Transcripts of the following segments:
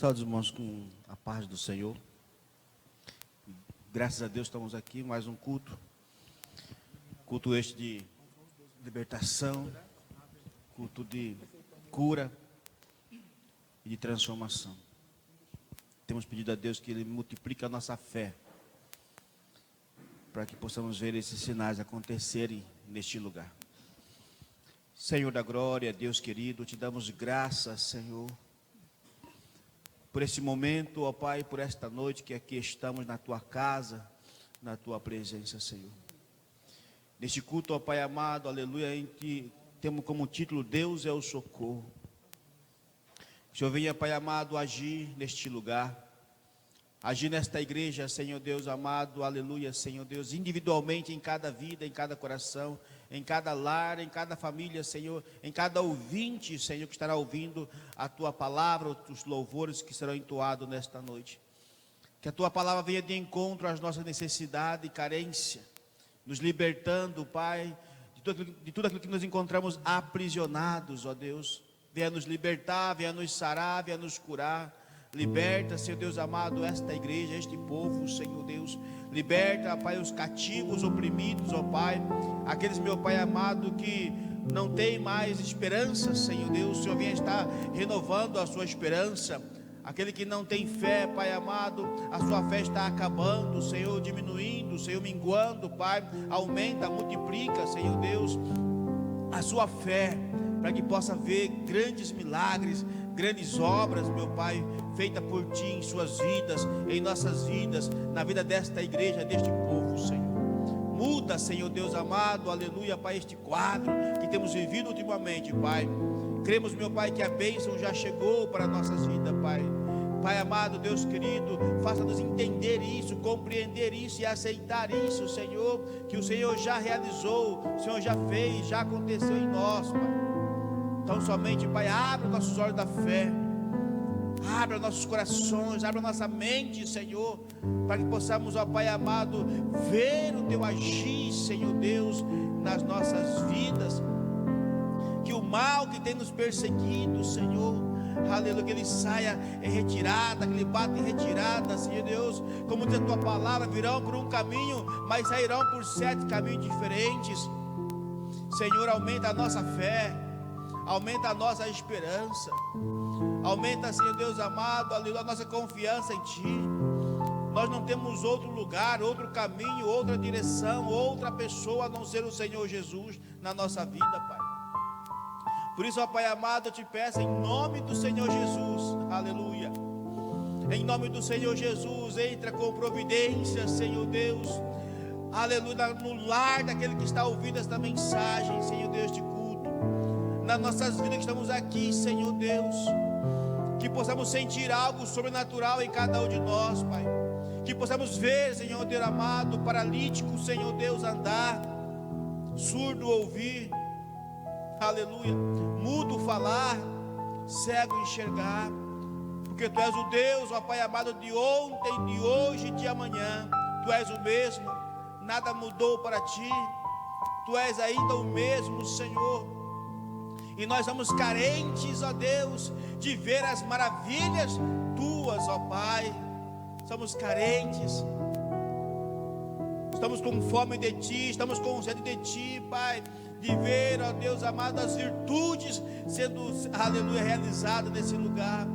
Saúde, irmãos, com a paz do Senhor. Graças a Deus estamos aqui, mais um culto. Culto este de libertação, culto de cura e de transformação. Temos pedido a Deus que Ele multiplique a nossa fé, para que possamos ver esses sinais acontecerem neste lugar. Senhor da glória, Deus querido, te damos graças, Senhor, por esse momento, ó Pai, por esta noite que aqui estamos na Tua casa, na Tua presença, Senhor. Neste culto, ó Pai amado, aleluia, em que temos como título, Deus é o socorro. Que o Senhor venha, Pai amado, agir neste lugar, agir nesta igreja, Senhor Deus amado, aleluia, Senhor Deus, individualmente em cada vida, em cada coração, em cada lar, em cada família, Senhor, em cada ouvinte, Senhor, que estará ouvindo a Tua palavra, os louvores que serão entoados nesta noite. Que a Tua palavra venha de encontro às nossas necessidades e carência, nos libertando, Pai, de tudo aquilo que nos encontramos aprisionados, ó Deus. Venha nos libertar, venha nos sarar, venha nos curar. Liberta, Senhor Deus amado, esta igreja, este povo, Senhor Deus. Liberta, Pai, os cativos, oprimidos, ó Pai. Aqueles, meu Pai amado, que não tem mais esperança, Senhor Deus. O Senhor venha estar renovando a sua esperança. Aquele que não tem fé, Pai amado, a sua fé está acabando, Senhor, diminuindo, Senhor, minguando, Pai. Aumenta, multiplica, Senhor Deus, a sua fé, para que possa ver grandes milagres, grandes obras, meu Pai, feita por Ti em suas vidas, em nossas vidas, na vida desta igreja, deste povo, Senhor. Muda, Senhor Deus amado, aleluia, Pai, este quadro que temos vivido ultimamente, Pai. Cremos, meu Pai, que a bênção já chegou para nossas vidas, Pai. Pai amado, Deus querido, faça-nos entender isso, compreender isso e aceitar isso, Senhor, que o Senhor já realizou, o Senhor já fez, já aconteceu em nós, Pai. Então somente, Pai, abra nossos olhos da fé, abra nossos corações, abra nossa mente, Senhor, para que possamos, ó Pai amado, ver o Teu agir, Senhor Deus, nas nossas vidas. Que o mal que tem nos perseguido, Senhor, aleluia, que ele saia em retirada, que ele bata em retirada, Senhor Deus. Como diz a Tua palavra, virão por um caminho, mas sairão por 7 caminhos diferentes. Senhor, aumenta a nossa fé, aumenta a nossa esperança, aumenta, Senhor Deus amado, aleluia, a nossa confiança em Ti. Nós não temos outro lugar, outro caminho, outra direção, outra pessoa a não ser o Senhor Jesus na nossa vida, Pai. Por isso, ó Pai amado, eu te peço em nome do Senhor Jesus, aleluia, em nome do Senhor Jesus, entra com providência, Senhor Deus, aleluia, no lar daquele que está ouvindo esta mensagem, Senhor Deus, de culto, nas nossas vidas que estamos aqui, Senhor Deus, que possamos sentir algo sobrenatural em cada um de nós, Pai, que possamos ver, Senhor Deus amado, paralítico, Senhor Deus, andar, surdo ouvir, aleluia, mudo falar, cego enxergar, porque Tu és o Deus, ó Pai amado, de ontem, de hoje e de amanhã. Tu és o mesmo, nada mudou para Ti, Tu és ainda o mesmo, Senhor, e nós somos carentes, ó Deus, de ver as maravilhas Tuas, ó Pai. Somos carentes, estamos com fome de Ti, estamos com sede de Ti, Pai, de ver, ó Deus amado, as virtudes sendo, aleluia, realizadas nesse lugar.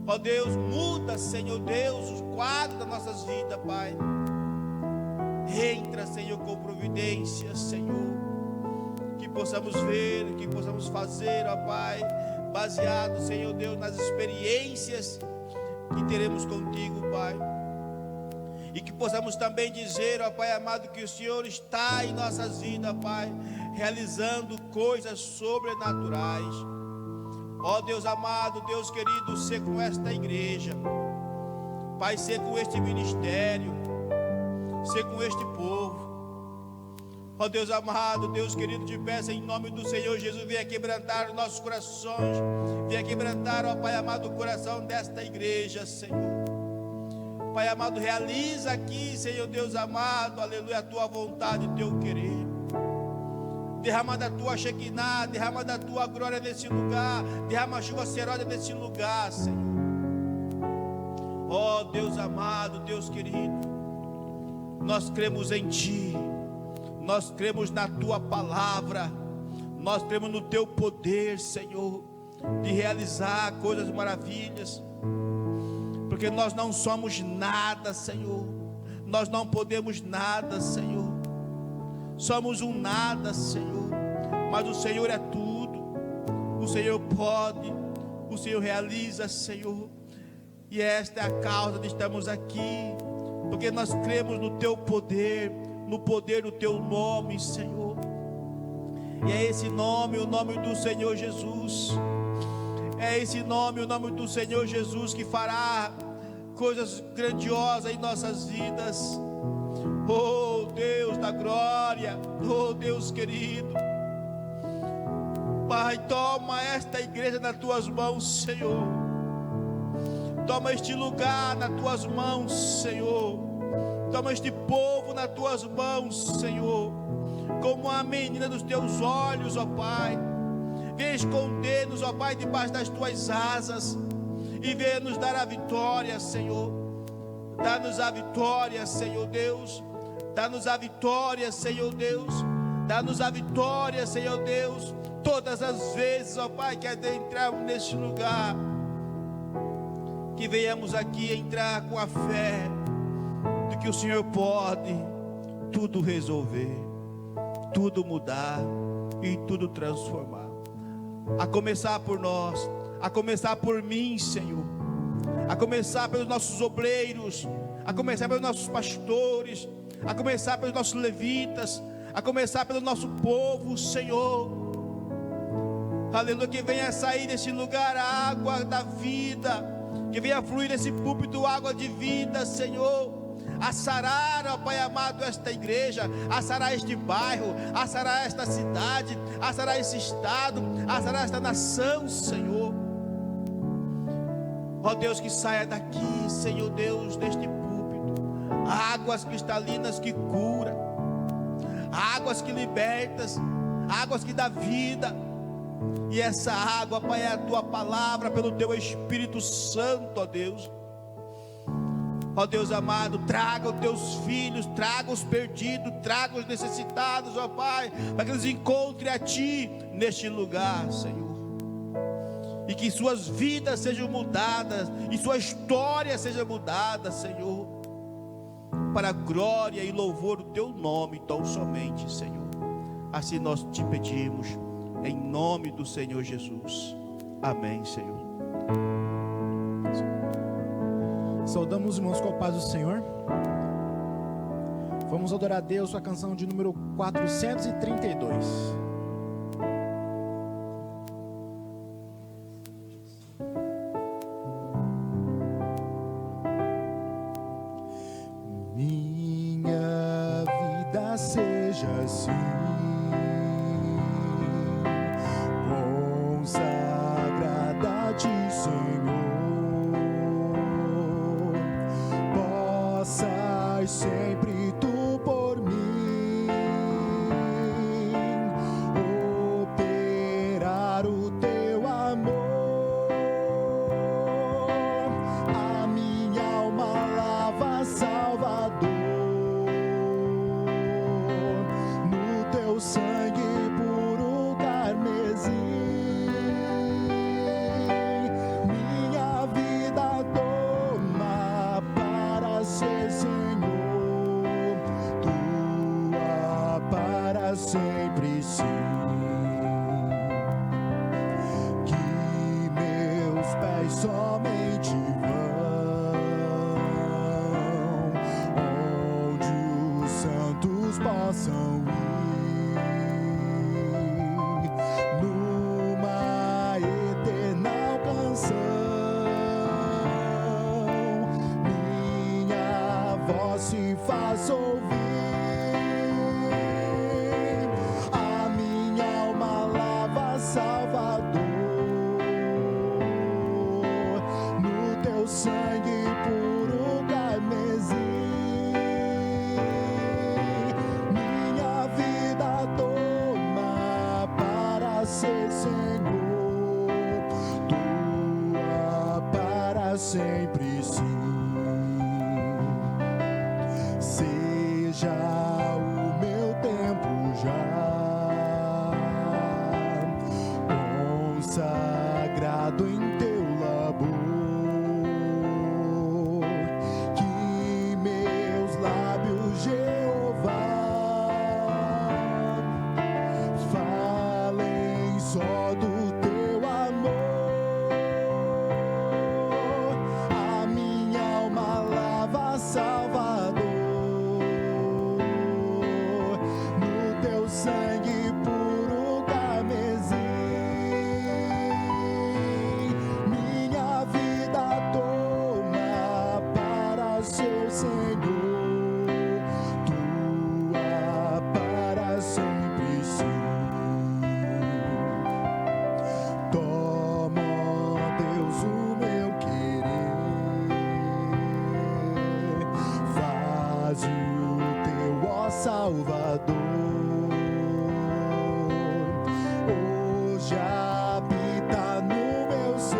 Ó Deus, muda, Senhor Deus, os quadros das nossas vidas, Pai. Entra, Senhor, com providência, Senhor, que possamos ver, que possamos fazer, ó Pai, baseado, Senhor Deus, nas experiências que teremos contigo, Pai. E que possamos também dizer, ó Pai amado, que o Senhor está em nossas vidas, Pai, realizando coisas sobrenaturais. Ó Deus amado, Deus querido, ser com esta igreja, Pai, ser com este ministério, ser com este povo. Ó Deus amado, Deus querido, te peço em nome do Senhor Jesus, venha quebrantar os nossos corações, venha quebrantar, ó Pai amado, o coração desta igreja, Senhor. Pai amado, realiza aqui, Senhor Deus amado, aleluia, a Tua vontade, o Teu querer. Derrama da Tua Shekinah, derrama da Tua glória nesse lugar, derrama a chuva seródia nesse lugar, Senhor. Ó Deus amado, Deus querido, nós cremos em Ti, nós cremos na Tua palavra, nós cremos no Teu poder, Senhor, de realizar coisas maravilhas, porque nós não somos nada, Senhor, nós não podemos nada, Senhor, somos um nada, Senhor, mas o Senhor é tudo, o Senhor pode, o Senhor realiza, Senhor, e esta é a causa de estarmos aqui, porque nós cremos no Teu poder, no poder do Teu nome, Senhor, e é esse nome, o nome do Senhor Jesus, é esse nome, o nome do Senhor Jesus que fará coisas grandiosas em nossas vidas. Oh Deus da glória, oh Deus querido, Pai, toma esta igreja nas Tuas mãos, Senhor, toma este lugar nas Tuas mãos, Senhor, toma este povo nas Tuas mãos, Senhor, como a menina dos Teus olhos, ó Pai, vem esconder-nos, ó Pai, debaixo das Tuas asas, e venha nos dar a vitória, Senhor, dá-nos a vitória, Senhor Deus, dá-nos a vitória, Senhor Deus, dá-nos a vitória, Senhor Deus, todas as vezes, ó Pai, que adentrarmos neste lugar, que venhamos aqui entrar com a fé, de que o Senhor pode tudo resolver, tudo mudar e tudo transformar, a começar por nós, a começar por mim, Senhor, a começar pelos nossos obreiros, a começar pelos nossos pastores, a começar pelos nossos levitas, a começar pelo nosso povo, Senhor, aleluia, que venha sair desse lugar a água da vida, que venha fluir desse púlpito água de vida, Senhor, a sarar, ó Pai amado, esta igreja, a sarar este bairro, a sarar esta cidade, a sarar esse estado, a sarar esta nação, Senhor. Ó Deus, que saia daqui, Senhor Deus, deste púlpito, águas cristalinas que curam, águas que libertas, águas que dá vida, e essa água, Pai, é a Tua palavra, pelo Teu Espírito Santo, ó Deus. Ó Deus amado, traga os Teus filhos, traga os perdidos, traga os necessitados, ó Pai, para que eles encontrem a Ti neste lugar, Senhor, e que suas vidas sejam mudadas, e sua história seja mudada, Senhor, para a glória e louvor do Teu nome, tão somente, Senhor. Assim nós te pedimos, em nome do Senhor Jesus, amém, Senhor. Saudamos os irmãos com a paz do Senhor. Vamos adorar a Deus com a canção de número 432. Minha vida seja assim, consagrada a Ti, Senhor, possas sempre Tu por mim operar o Teu amor. A minha alma lava, Salvador, no Teu sangue puro carmesim. Minha vida toma para ser, Senhor, Tua para sempre, sim. Que meus pés somente vão onde os santos possam ir, numa eterna canção. Minha voz se faz ouvir, a minha alma lava, Salvador, no Teu sangue puro carmesim. Minha vida toma para ser, Senhor, Tua para sempre, sim. seja o meu tempo já consagrado em teu labor, que meus lábios, Jeová, falem só do teu amor. A minha alma lava, Salvador, no teu sangue puro carmesim. Minha vida toma para ser Senhor, tua para sempre sim. Toma, ó Deus, o meu querer, faz o teu, ó Salvador, hoje habita no meu ser,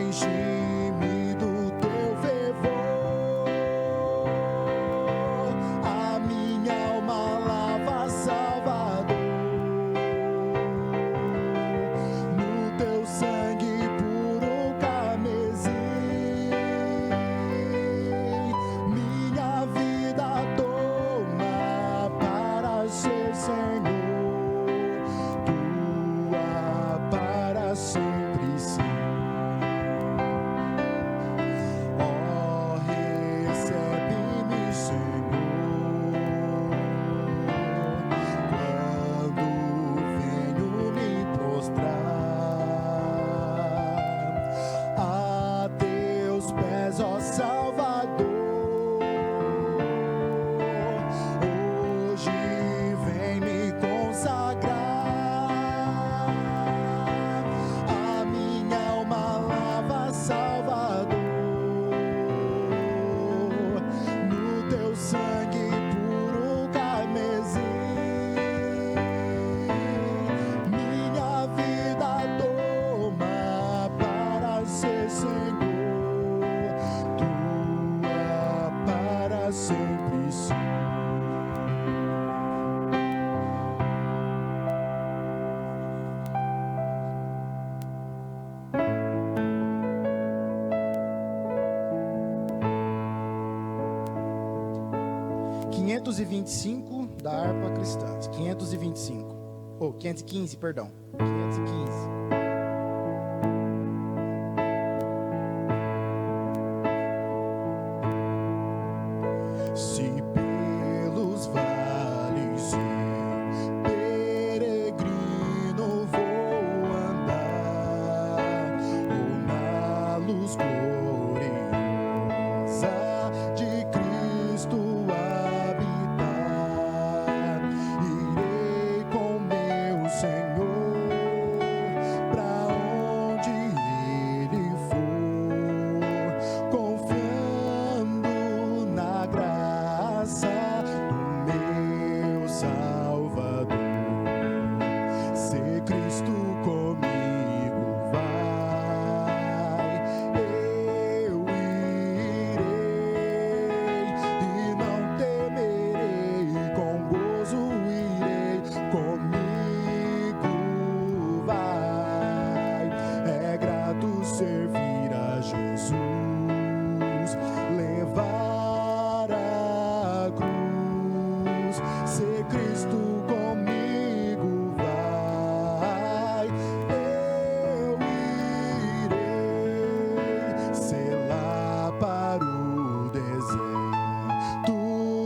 enche-me do teu fervor. A minha alma lava, Salvador, no teu sangue puro carmesim. Minha vida toma para ser Senhor, tua para sempre sim. Ó, recebe-me, Senhor, quando venho me prostrar a teus pés, ó Salvador. Hoje vem me consagrar. A minha alma lava, Salvador, no teu sangue puro carmesim. Minha vida toma para ser Senhor, tua para sempre sim. Da harpa cristã. 525. Ou 515, perdão. 515. Se pelos vales eu, peregrino, vou andar, ou na luz gloriosa de Cristo habitar, irei com meu Senhor pra onde Ele for, confiando na graça do meu Salvador. Se Cristo comigo vai, eu irei e não temerei, com gozo irei, comigo vai. É grato servir a Jesus, levar a cruz. Se Cristo comigo vai, eu irei, selar para o deserto.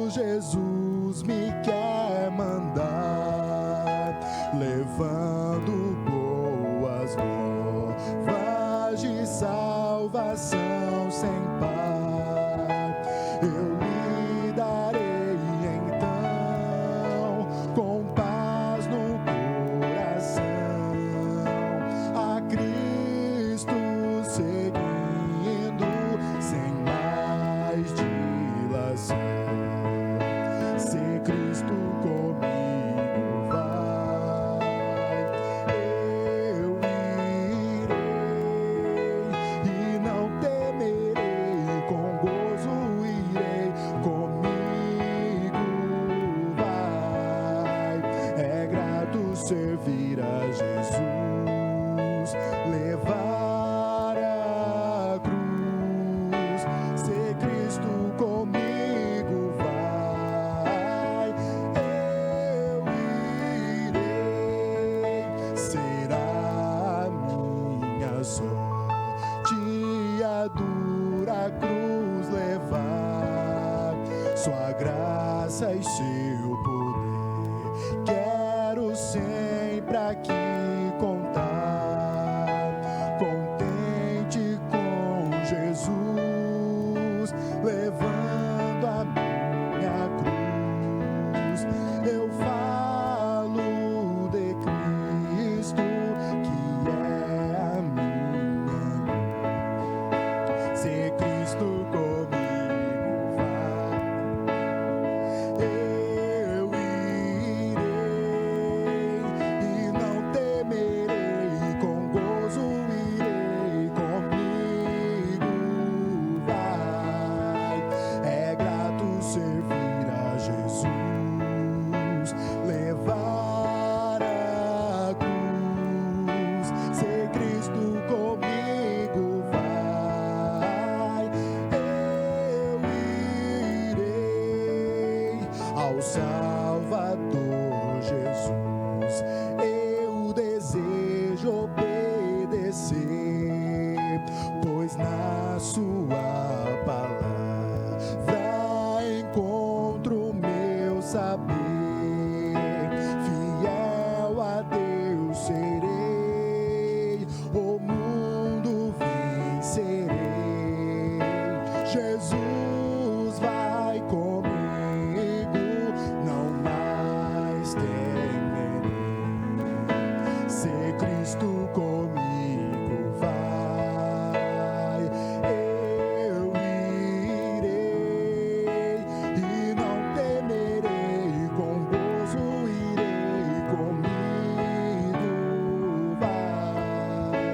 Jesus me quer mandar, levando boas novas de salvação sem par. Eu lhe darei então, com paz no coração, a Cristo seguindo, sem mais dilação. Se Cristo comigo vai, eu irei e não temerei, a dura cruz levar, sua graça e seu poder, quero sempre aqui contar, contente com Jesus, levando a minha cruz, eu falo de Cristo, que é a minha luz. Se Cristo comigo vai, eu irei e não temerei, com gozo irei, comigo vai. É grato servir a Jesus, levar a cruz. Se Cristo comigo vai, eu irei ao Salvador Jesus. Eu desejo obedecer, pois na sua palavra encontro o meu saber. Fiel a Deus serei, o mundo vencerei. Jesus vai comigo, não mais temerei. Se Cristo comigo vai, eu irei e não temerei, com gozo irei, comigo vai.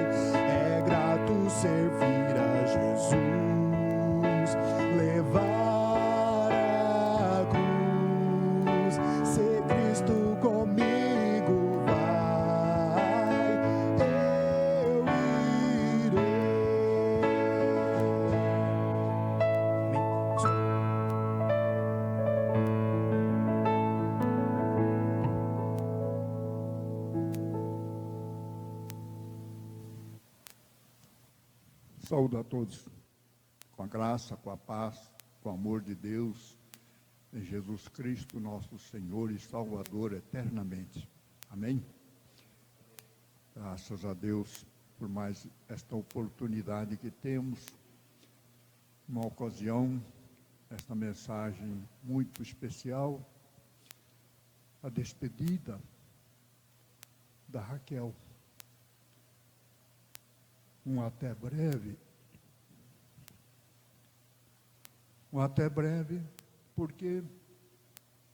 É grato servir a Jesus, levar a cruz. Se Cristo comigo vai, eu irei. Saúdo a todos com a graça, com a paz, com o amor de Deus, em Jesus Cristo, nosso Senhor e Salvador eternamente. Amém? Graças a Deus por mais esta oportunidade que temos, uma ocasião, esta mensagem muito especial, a despedida da Raquel. Até breve, porque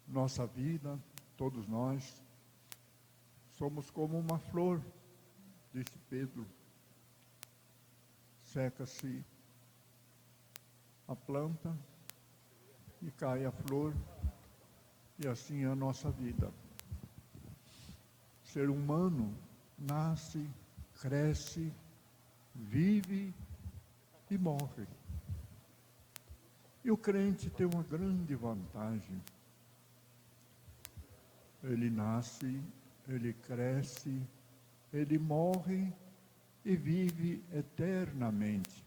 nossa vida, todos nós, somos como uma flor, disse Pedro. Seca-se a planta e cai a flor, e assim é a nossa vida. O ser humano nasce, cresce, vive e morre. E o crente tem uma grande vantagem. Ele nasce, ele cresce, ele morre e vive eternamente.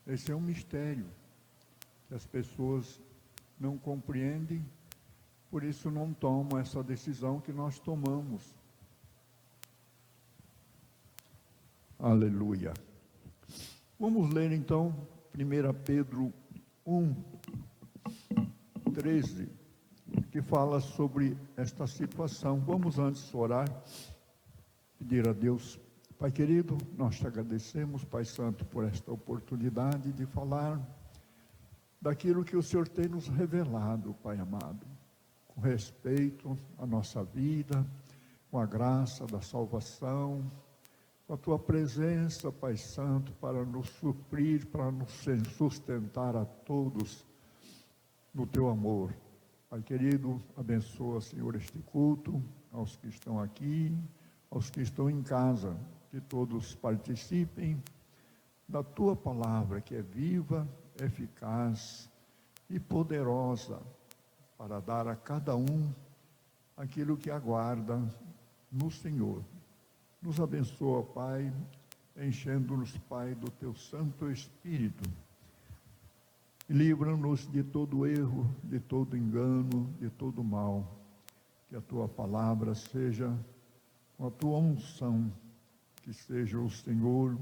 Esse é um mistério que as pessoas não compreendem, por isso não tomam essa decisão que nós tomamos. Aleluia. Vamos ler então 1 Pedro 1:13, que fala sobre esta situação. Vamos antes orar, pedir a Deus. Pai querido, nós te agradecemos, Pai Santo, por esta oportunidade de falar daquilo que o Senhor tem nos revelado, Pai amado, com respeito à nossa vida, com a graça da salvação, com a Tua presença, Pai Santo, para nos suprir, para nos sustentar a todos no Teu amor. Pai querido, abençoa, Senhor, este culto, aos que estão aqui, aos que estão em casa, que todos participem da Tua palavra, que é viva, eficaz e poderosa, para dar a cada um aquilo que aguarda no Senhor. Nos abençoa, Pai, enchendo-nos, Pai, do Teu Santo Espírito. E livra-nos de todo erro, de todo engano, de todo mal. Que a Tua palavra seja com a Tua unção, que seja o Senhor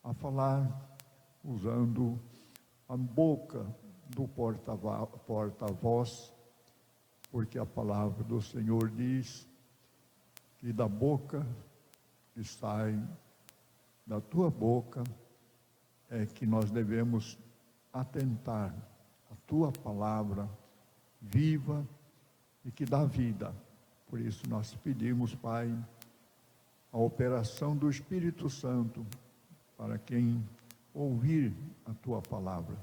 a falar, usando a boca do porta-voz, porque a palavra do Senhor diz que da boca que sai, da Tua boca, é que nós devemos atentar a Tua palavra viva e que dá vida. Por isso nós pedimos, Pai, a operação do Espírito Santo para quem ouvir a Tua palavra.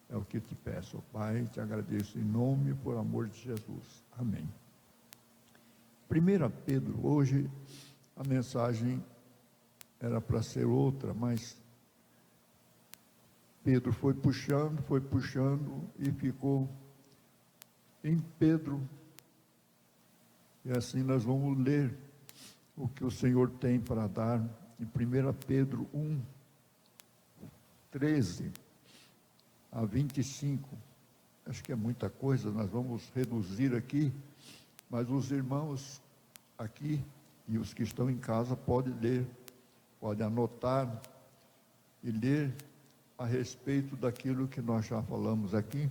É o que te peço, Pai, te agradeço em nome e por amor de Jesus. Amém. 1 Pedro, hoje a mensagem era para ser outra, mas Pedro foi puxando e ficou em Pedro. E assim nós vamos ler o que o Senhor tem para dar em 1 Pedro 1, 13 a 25. Acho que é muita coisa, nós vamos reduzir aqui, mas os irmãos aqui e os que estão em casa podem ler, podem anotar e ler a respeito daquilo que nós já falamos aqui.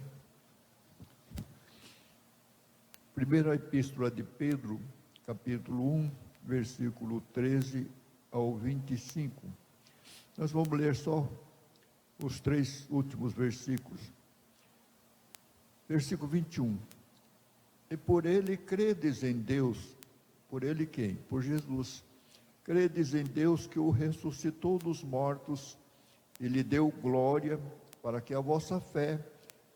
Primeira Epístola de Pedro, capítulo 1, versículo 13 ao 25. Nós vamos ler só os 3 últimos versículos. Versículo 21. E por ele credes em Deus. Por ele quem? Por Jesus. Credes em Deus que o ressuscitou dos mortos e lhe deu glória, para que a vossa fé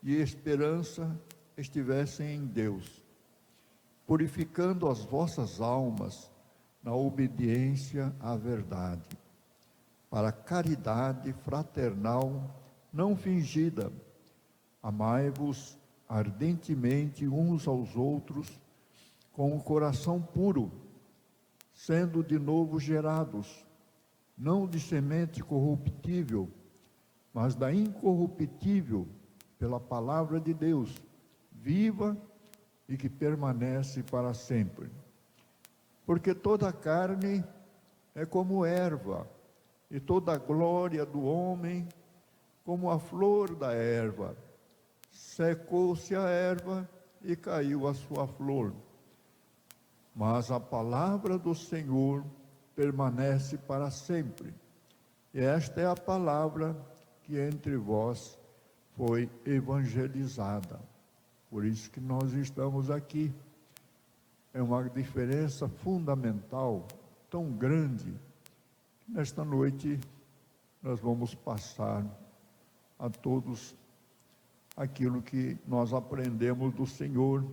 e esperança estivessem em Deus, purificando as vossas almas na obediência à verdade, para a caridade fraternal não fingida. Amai-vos ardentemente uns aos outros, com o coração puro, sendo de novo gerados, não de semente corruptível, mas da incorruptível, pela palavra de Deus, viva e que permanece para sempre. Porque toda a carne é como erva, e toda a glória do homem como a flor da erva. Secou-se a erva e caiu a sua flor. Mas a palavra do Senhor permanece para sempre. E esta é a palavra que entre vós foi evangelizada. Por isso que nós estamos aqui. É uma diferença fundamental, tão grande, que nesta noite nós vamos passar a todos aquilo que nós aprendemos do Senhor,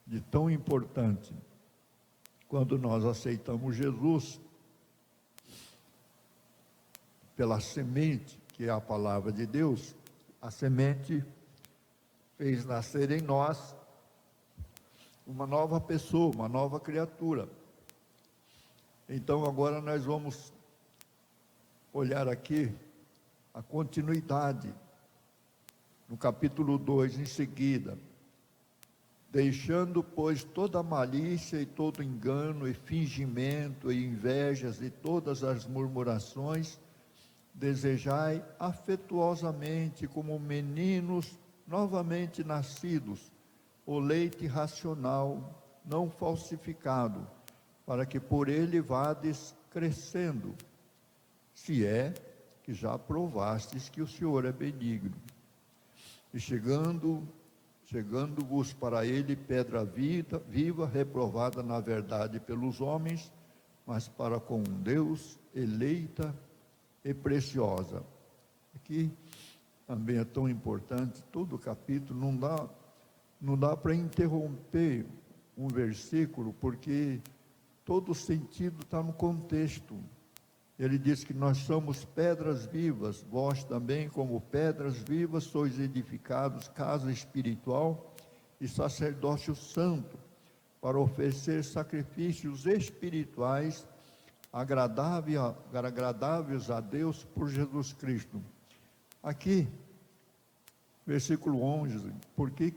de tão importante. Quando nós aceitamos Jesus, pela semente, que é a palavra de Deus, a semente fez nascer em nós uma nova pessoa, uma nova criatura. Então agora nós vamos olhar aqui a continuidade, no capítulo 2 em seguida. Deixando, pois, toda malícia e todo engano e fingimento e invejas e todas as murmurações, desejai afetuosamente como meninos novamente nascidos, o leite racional, não falsificado, para que por ele vades crescendo, se é que já provastes que o Senhor é benigno. E chegando-vos para ele pedra viva, reprovada na verdade pelos homens, mas para com Deus eleita e preciosa. Aqui também é tão importante, todo o capítulo, não dá para interromper um versículo, porque todo o sentido está no contexto. Ele diz que nós somos pedras vivas, vós também, como pedras vivas, sois edificados casa espiritual e sacerdócio santo, para oferecer sacrifícios espirituais agradáveis a Deus por Jesus Cristo. Aqui, versículo 11, por que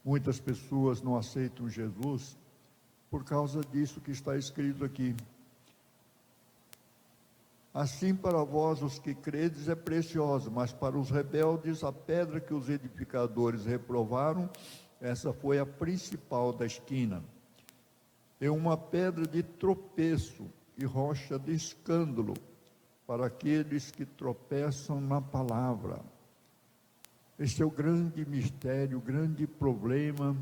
muitas pessoas não aceitam Jesus? Por causa disso que está escrito aqui. Assim para vós os que credes é preciosa, mas para os rebeldes a pedra que os edificadores reprovaram, essa foi a principal da esquina. É uma pedra de tropeço e rocha de escândalo para aqueles que tropeçam na palavra. Este é o grande mistério, o grande problema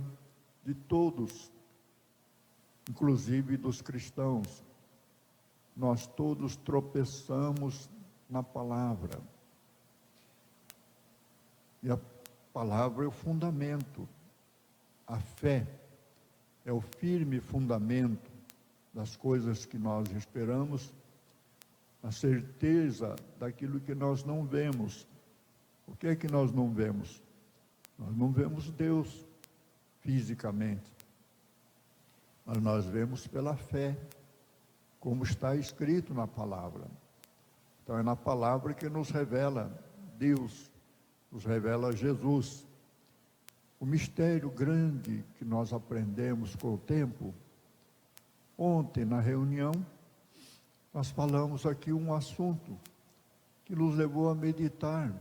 de todos, inclusive dos cristãos. Nós todos tropeçamos na palavra. E a palavra é o fundamento. A fé é o firme fundamento das coisas que nós esperamos, a certeza daquilo que nós não vemos. O que é que nós não vemos? Nós não vemos Deus fisicamente, mas nós vemos pela fé, como está escrito na palavra. Então é na palavra que nos revela Deus, nos revela Jesus. O mistério grande que nós aprendemos com o tempo. Ontem na reunião nós falamos aqui um assunto que nos levou a meditar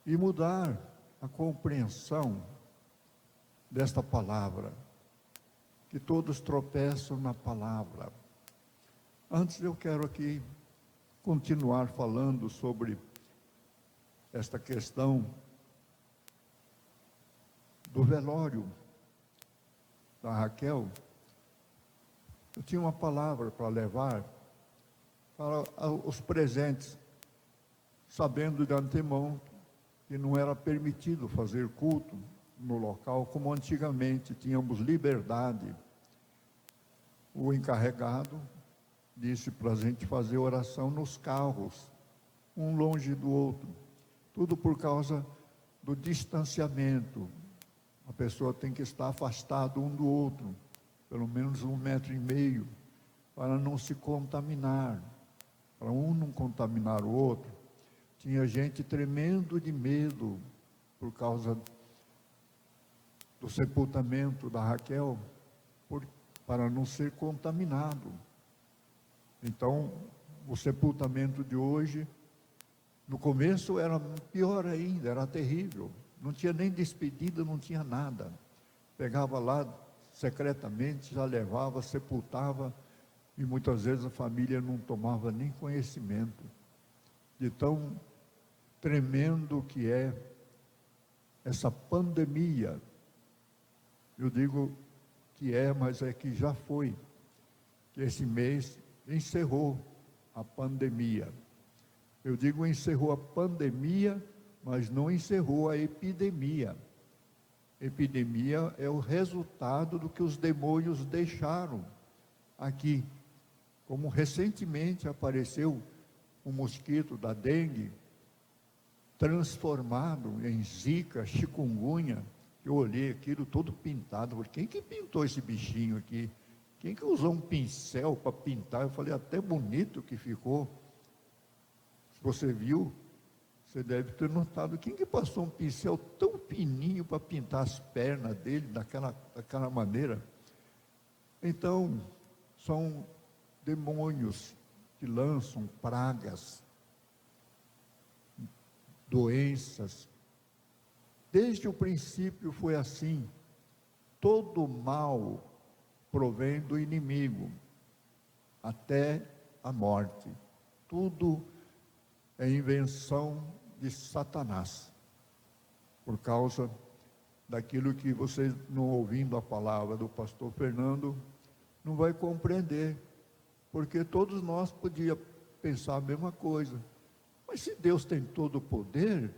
e mudar a compreensão desta palavra, que todos tropeçam na palavra. Antes eu quero aqui continuar falando sobre esta questão do velório da Raquel. Eu tinha uma palavra para levar para os presentes, sabendo de antemão que não era permitido fazer culto no local, como antigamente tínhamos liberdade. O encarregado disse para a gente fazer oração nos carros, um longe do outro, tudo por causa do distanciamento. A pessoa tem que estar afastado um do outro, pelo menos 1,5 metros, para não se contaminar, para um não contaminar o outro. Tinha gente tremendo de medo por causa do sepultamento da Raquel, para não ser contaminado. Então, o sepultamento de hoje, no começo era pior ainda, era terrível. Não tinha nem despedida, não tinha nada. Pegava lá secretamente, já levava, sepultava, e muitas vezes a família não tomava nem conhecimento de tão tremendo que é essa pandemia. Eu digo que é, mas é que já foi, que esse mês encerrou a pandemia. Eu digo encerrou a pandemia, mas não encerrou a epidemia. Epidemia é o resultado do que os demônios deixaram aqui. Como recentemente apareceu um mosquito da dengue, transformado em zika, chikungunya. Eu olhei aquilo todo pintado, falei, quem que pintou esse bichinho aqui? Quem que usou um pincel para pintar? Eu falei, até bonito que ficou. Se você viu, você deve ter notado, quem que passou um pincel tão fininho para pintar as pernas dele daquela maneira? Então, são demônios que lançam pragas, doenças. Desde o princípio foi assim. Todo mal provém do inimigo, até a morte. Tudo é invenção de Satanás, por causa daquilo que vocês, não ouvindo a palavra do pastor Fernando, não vai compreender, porque todos nós podíamos pensar a mesma coisa. Mas se Deus tem todo o poder,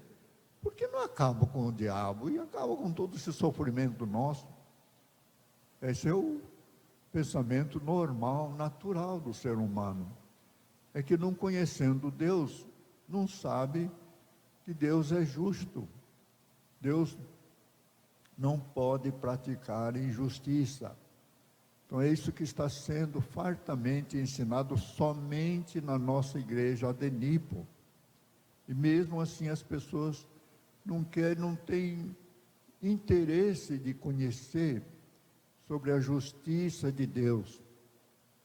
por que não acaba com o diabo e acaba com todo esse sofrimento nosso? Esse é o pensamento normal, natural do ser humano. É que não conhecendo Deus, não sabe que Deus é justo. Deus não pode praticar injustiça. Então é isso que está sendo fartamente ensinado somente na nossa igreja Adenipo. E mesmo assim as pessoas não têm interesse de conhecer sobre a justiça de Deus.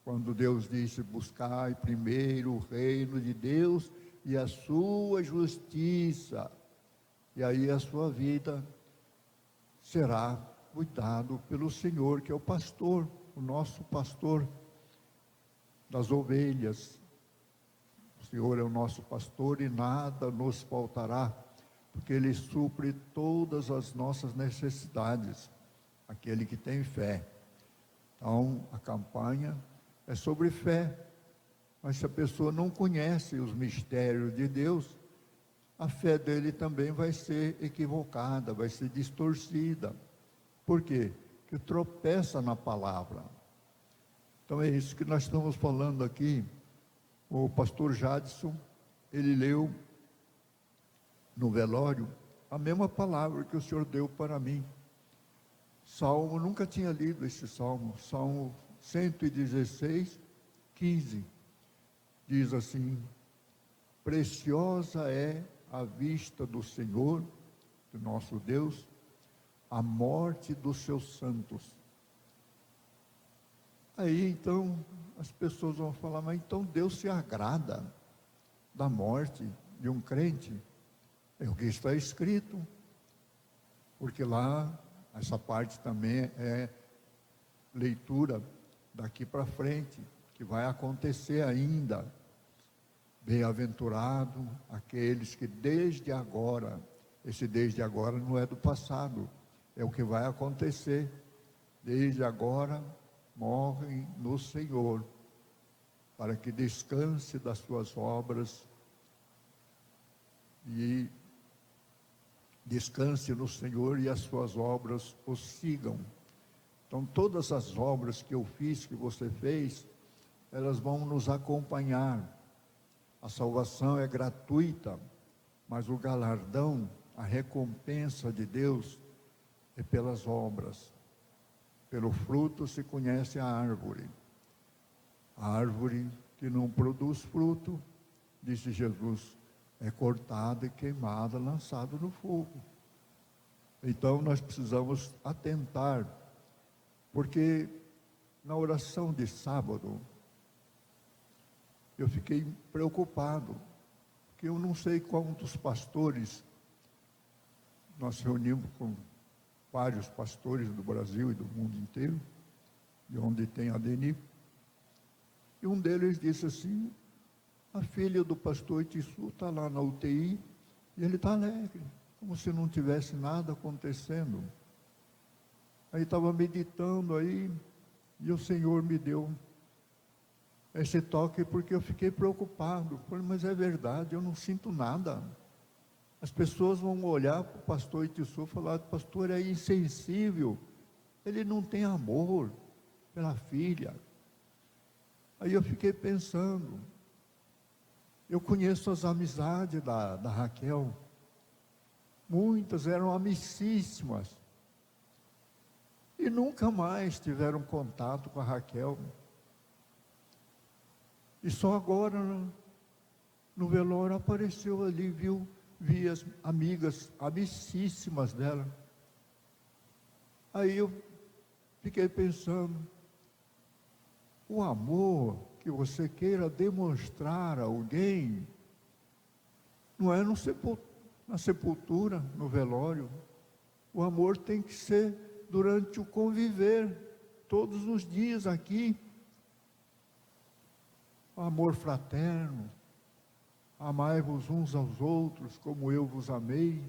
Quando Deus disse: buscai primeiro o reino de Deus e a sua justiça, e aí a sua vida será cuidado pelo Senhor, que é o pastor, o nosso pastor das ovelhas. O Senhor é o nosso pastor e nada nos faltará, porque Ele supre todas as nossas necessidades, aquele que tem fé. Então, a campanha é sobre fé, mas se a pessoa não conhece os mistérios de Deus, a fé dele também vai ser equivocada, vai ser distorcida. Por quê? Porque tropeça na palavra. Então é isso que nós estamos falando aqui. O pastor Jadson, ele leu no velório a mesma palavra que o senhor deu para mim. Salmo, nunca tinha lido esse salmo, Salmo 116, 15. Diz assim: preciosa é a vista do Senhor, do nosso Deus, a morte dos seus santos. Aí então as pessoas vão falar: mas então Deus se agrada da morte de um crente? É o que está escrito, porque lá, essa parte também é leitura daqui para frente, que vai acontecer ainda. Bem-aventurado aqueles que desde agora, esse desde agora não é do passado, é o que vai acontecer, desde agora morrem no Senhor, para que descanse das suas obras e descanse no Senhor e as suas obras o sigam. Então todas as obras que eu fiz, que você fez, elas vão nos acompanhar. A salvação é gratuita, mas o galardão, a recompensa de Deus é pelas obras. Pelo fruto se conhece a árvore. A árvore que não produz fruto, disse Jesus, é cortada e queimada, lançada no fogo. Então nós precisamos atentar, porque na oração de sábado, eu fiquei preocupado, porque eu não sei quantos pastores, nós reunimos com vários pastores do Brasil e do mundo inteiro, de onde tem a Deni, e um deles disse assim: a filha do pastor Itissu está lá na UTI, e ele está alegre, como se não tivesse nada acontecendo. Aí estava meditando aí, e o Senhor me deu esse toque, porque eu fiquei preocupado. Falei: mas é verdade, eu não sinto nada. As pessoas vão olhar para o pastor Itissu e falar: o pastor é insensível, ele não tem amor pela filha. Aí eu fiquei pensando, eu conheço as amizades da Raquel, muitas eram amicíssimas, e nunca mais tiveram contato com a Raquel. E só agora, no velório, apareceu ali, vi as amigas amicíssimas dela. Aí eu fiquei pensando, o amor que você queira demonstrar a alguém, não é na sepultura, no velório. O amor tem que ser durante o conviver, todos os dias aqui. Amor fraterno, amai-vos uns aos outros como eu vos amei.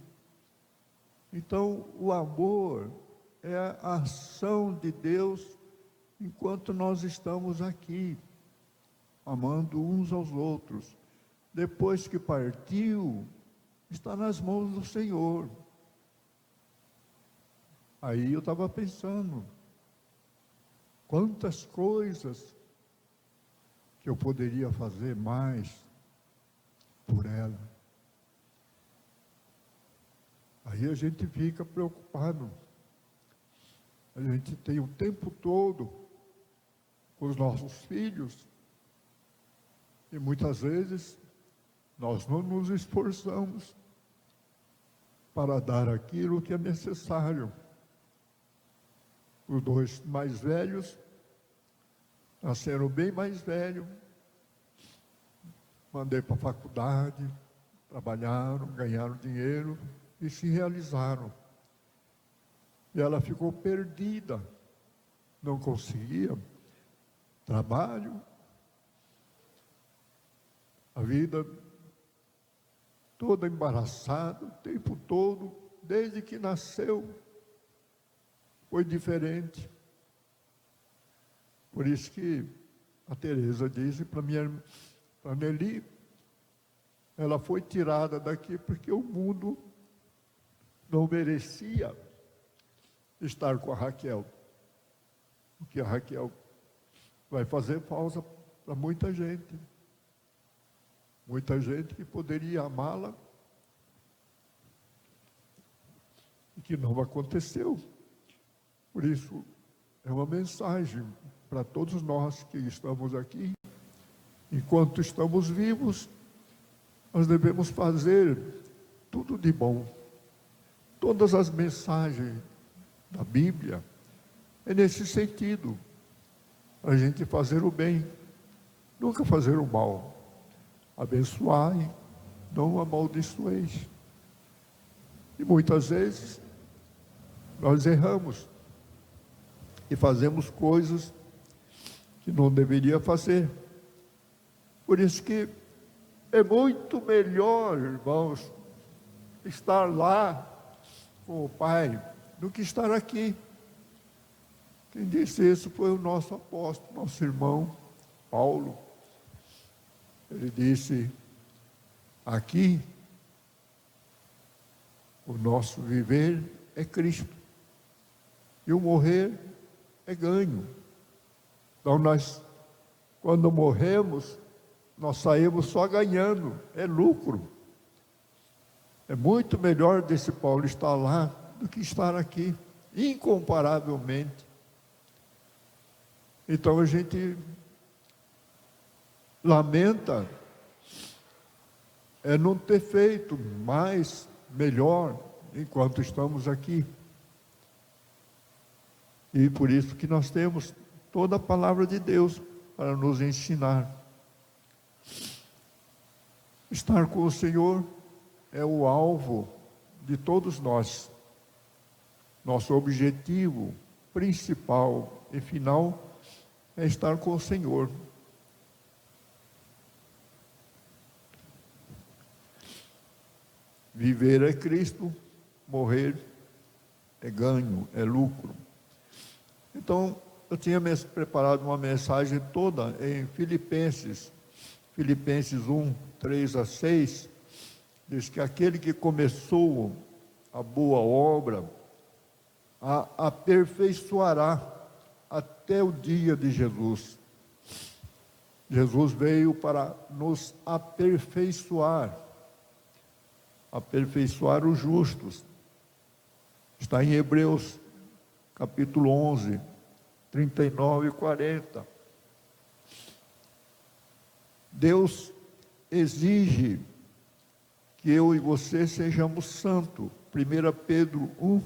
Então o amor é a ação de Deus enquanto nós estamos aqui, amando uns aos outros. Depois que partiu, está nas mãos do Senhor. Aí eu estava pensando, quantas coisas que eu poderia fazer mais por ela. Aí a gente fica preocupado. A gente tem o tempo todo os nossos filhos. E muitas vezes nós não nos esforçamos para dar aquilo que é necessário. Os dois mais velhos nasceram bem mais velhos, mandei para a faculdade, trabalharam, ganharam dinheiro e se realizaram. E ela ficou perdida, não conseguia trabalho, a vida toda embaraçada, o tempo todo, desde que nasceu, foi diferente. Por isso que a Teresa disse para a Nelly, ela foi tirada daqui porque o mundo não merecia estar com a Raquel. Porque a Raquel vai fazer falta para muita gente. Muita gente que poderia amá-la e que não aconteceu. Por isso, é uma mensagem para todos nós que estamos aqui. Enquanto estamos vivos, nós devemos fazer tudo de bom. Todas as mensagens da Bíblia é nesse sentido. A gente fazer o bem, nunca fazer o mal. Abençoai, não amaldiçoeis. E muitas vezes nós erramos e fazemos coisas que não deveria fazer. Por isso que é muito melhor, irmãos, estar lá com o Pai do que estar aqui. Quem disse isso foi o nosso apóstolo, nosso irmão Paulo. Ele disse, aqui, o nosso viver é Cristo, e o morrer é ganho. Então nós, quando morremos, nós saímos só ganhando, é lucro. É muito melhor desse Paulo estar lá do que estar aqui, incomparavelmente. Então a gente lamenta não ter feito mais, melhor, enquanto estamos aqui. E por isso que nós temos toda a palavra de Deus para nos ensinar. Estar com o Senhor é o alvo de todos nós. Nosso objetivo principal e final é estar com o Senhor. Viver é Cristo, morrer é ganho, é lucro. Então, eu tinha preparado uma mensagem toda em Filipenses 1, 3 a 6, diz que aquele que começou a boa obra, a aperfeiçoará até o dia de Jesus. Jesus veio para nos aperfeiçoar os justos. Está em Hebreus, capítulo 11, 39 e 40. Deus exige que eu e você sejamos santos. 1 Pedro 1,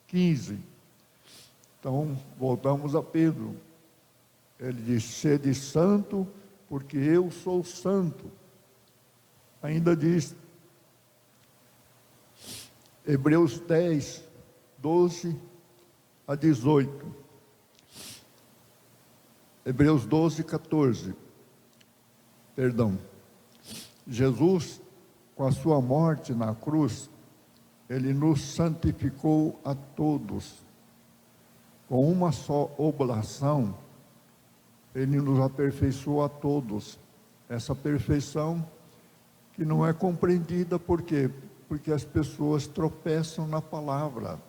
15. Então, voltamos a Pedro. Ele diz, sede santo, porque eu sou santo. Ainda diz, Hebreus 10, 12 a 18. Hebreus 12, 14. Perdão. Jesus, com a sua morte na cruz, ele nos santificou a todos. Com uma só oblação, ele nos aperfeiçoou a todos. Essa perfeição que não é compreendida, por quê? Porque as pessoas tropeçam na palavra.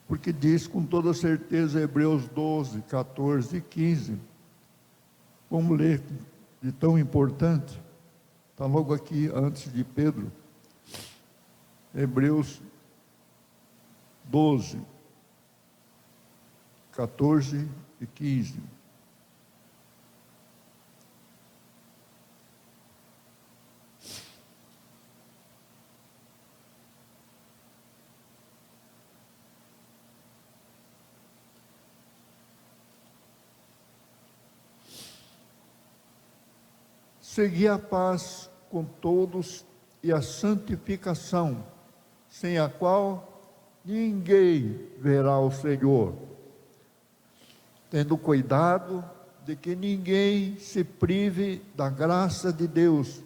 Porque diz com toda certeza Hebreus 12, 14 e 15. Vamos ler, de tão importante. Está logo aqui antes de Pedro. Hebreus 12, 14 e 15. segui a paz com todos e a santificação, sem a qual ninguém verá o Senhor, tendo cuidado de que ninguém se prive da graça de Deus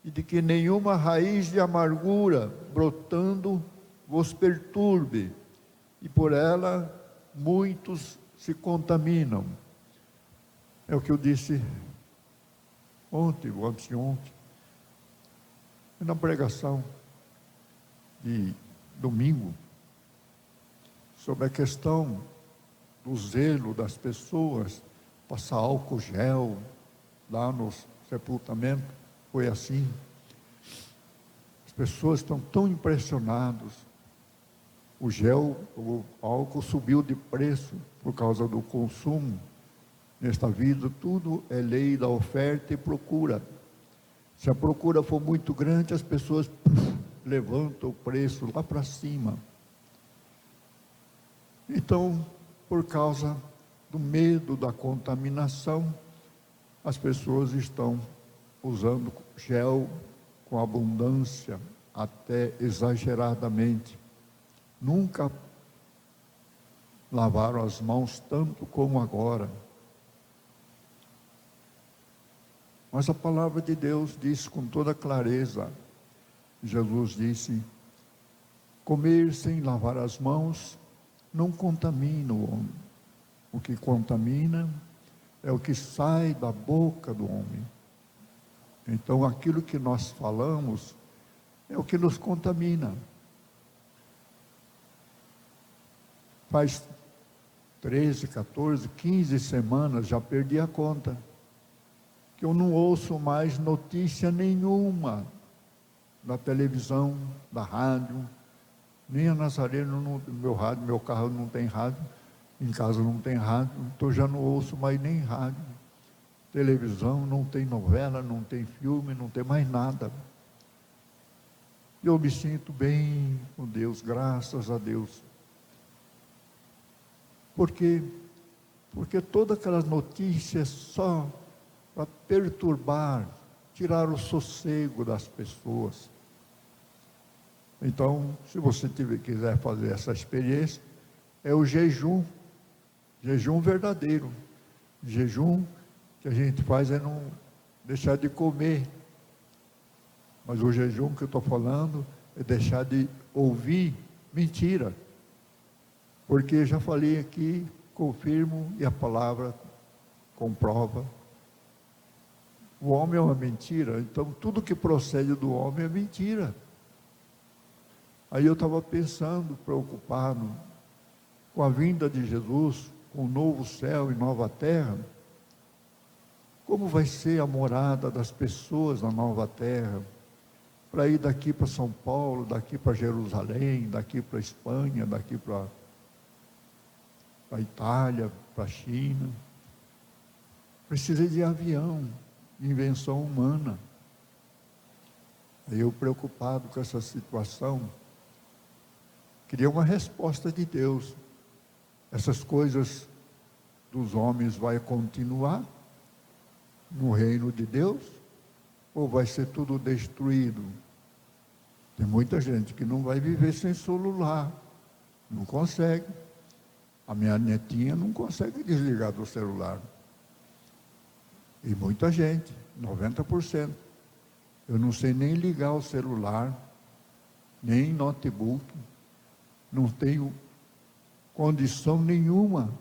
e de que nenhuma raiz de amargura brotando vos perturbe, e por ela muitos se contaminam. É o que eu disse ontem, ou anteontem, na pregação de domingo, sobre a questão do zelo das pessoas, passar álcool gel lá no sepultamento. Foi assim. As pessoas estão tão impressionadas. O gel, o álcool subiu de preço por causa do consumo. Nesta vida, tudo é lei da oferta e procura. Se a procura for muito grande, as pessoas levantam o preço lá para cima. Então, por causa do medo da contaminação, as pessoas estão usando gel com abundância, até exageradamente. Nunca lavaram as mãos tanto como agora. Mas a palavra de Deus diz com toda clareza, Jesus disse: comer sem lavar as mãos não contamina o homem. O que contamina é o que sai da boca do homem. Então, aquilo que nós falamos é o que nos contamina. Faz 13, 14, 15 semanas, já perdi a conta, que eu não ouço mais notícia nenhuma da televisão, da rádio, nem a Nazareno, meu rádio, meu carro não tem rádio, em casa não tem rádio, então já não ouço mais nem rádio, televisão, não tem novela, não tem filme, não tem mais nada. Eu me sinto bem com Deus, graças a Deus. Por quê? Porque todas aquelas notícias só para perturbar, tirar o sossego das pessoas. Então, se você quiser fazer essa experiência, é o jejum verdadeiro. Jejum que a gente faz é não deixar de comer. Mas o jejum que eu estou falando é deixar de ouvir mentira. Porque já falei aqui, confirmo, e a palavra comprova. O homem é uma mentira, então tudo que procede do homem é mentira. Aí eu estava pensando, preocupado, com a vinda de Jesus, com o novo céu e nova terra. Como vai ser a morada das pessoas na nova terra? Para ir daqui para São Paulo, daqui para Jerusalém, daqui para Espanha, daqui para a Itália, para a China. Precisei de avião, invenção humana. Aí eu, preocupado com essa situação, queria uma resposta de Deus. Essas coisas dos homens vai continuar no reino de Deus? Ou vai ser tudo destruído? Tem muita gente que não vai viver sem celular. Não consegue. A minha netinha não consegue desligar do celular. E muita gente, 90%. Eu não sei nem ligar o celular, nem notebook. Não tenho condição nenhuma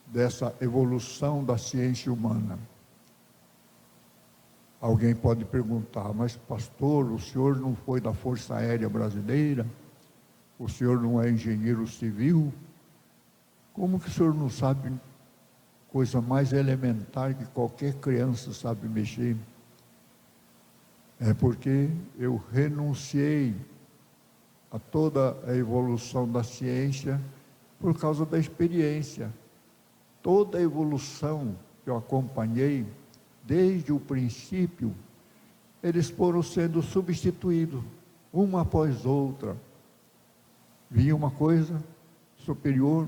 dessa evolução da ciência humana. Alguém pode perguntar: mas pastor, o senhor não foi da Força Aérea Brasileira? O senhor não é engenheiro civil? Como que o senhor não sabe coisa mais elementar que qualquer criança sabe mexer? É porque eu renunciei a toda a evolução da ciência por causa da experiência. Toda a evolução que eu acompanhei, desde o princípio, eles foram sendo substituídos, uma após outra. Vinha uma coisa superior,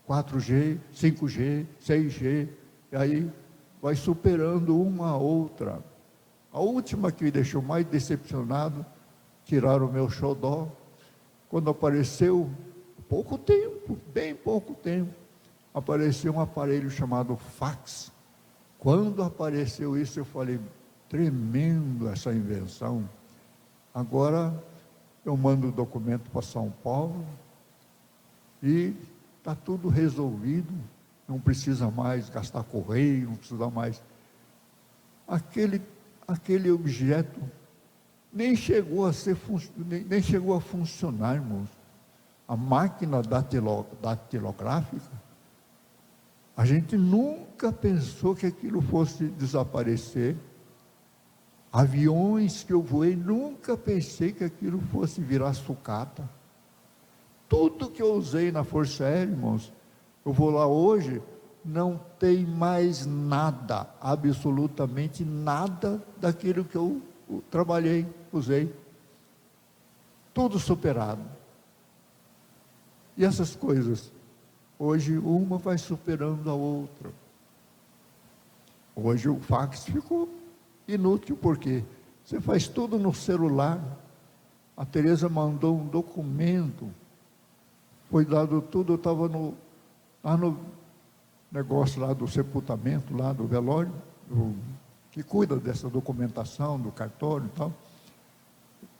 4G, 5G, 6G, e aí vai superando uma a outra. A última que me deixou mais decepcionado, tiraram o meu xodó, quando apareceu, pouco tempo, bem pouco tempo, apareceu um aparelho chamado fax. Quando apareceu isso, eu falei, tremendo essa invenção. Agora eu mando o documento para São Paulo e está tudo resolvido, não precisa mais gastar correio, não precisa mais. Aquele objeto nem chegou a funcionar, irmãos. A máquina datilográfica, a gente nunca pensou que aquilo fosse desaparecer. Aviões que eu voei, nunca pensei que aquilo fosse virar sucata. Tudo que eu usei na Força Aérea, irmãos, eu vou lá hoje, não tem mais nada, absolutamente nada daquilo que eu trabalhei, usei. Tudo superado. E essas coisas, hoje uma vai superando a outra. Hoje o fax ficou inútil, porque você faz tudo no celular. A Tereza mandou um documento, foi dado tudo, eu estava lá no negócio lá do sepultamento, lá do velório, que cuida dessa documentação, do cartório e tal.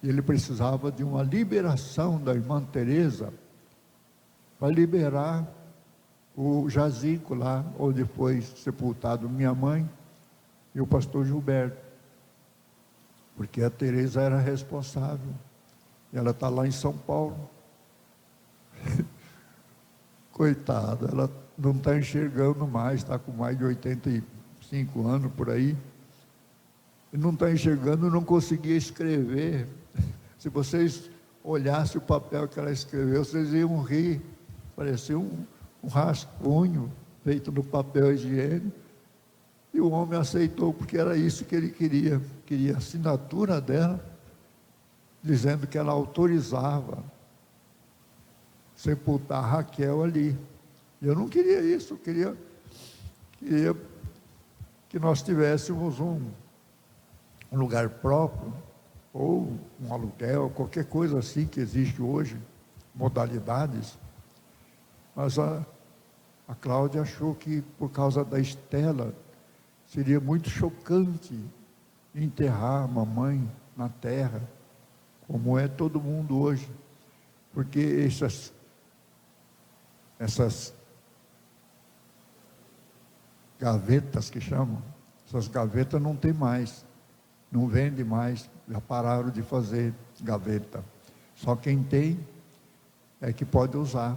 E ele precisava de uma liberação da irmã Tereza, para liberar o jazigo lá, onde foi sepultado minha mãe e o pastor Gilberto, porque a Tereza era responsável, e ela está lá em São Paulo. Coitada, ela não está enxergando mais, está com mais de 85 anos por aí, e não está enxergando, não conseguia escrever. Se vocês olhassem o papel que ela escreveu, vocês iam rir. Parecia um rascunho feito no papel higiênico. E o homem aceitou, porque era isso que ele queria. Queria a assinatura dela, dizendo que ela autorizava sepultar Raquel ali. E eu não queria isso, eu queria que nós tivéssemos um lugar próprio, ou um aluguel, qualquer coisa assim que existe hoje, modalidades. Mas a Cláudia achou que, por causa da Estela, seria muito chocante enterrar a mamãe na terra, como é todo mundo hoje. Porque essas gavetas que chamam, essas gavetas não tem mais, não vende mais, já pararam de fazer gaveta. Só quem tem é que pode usar.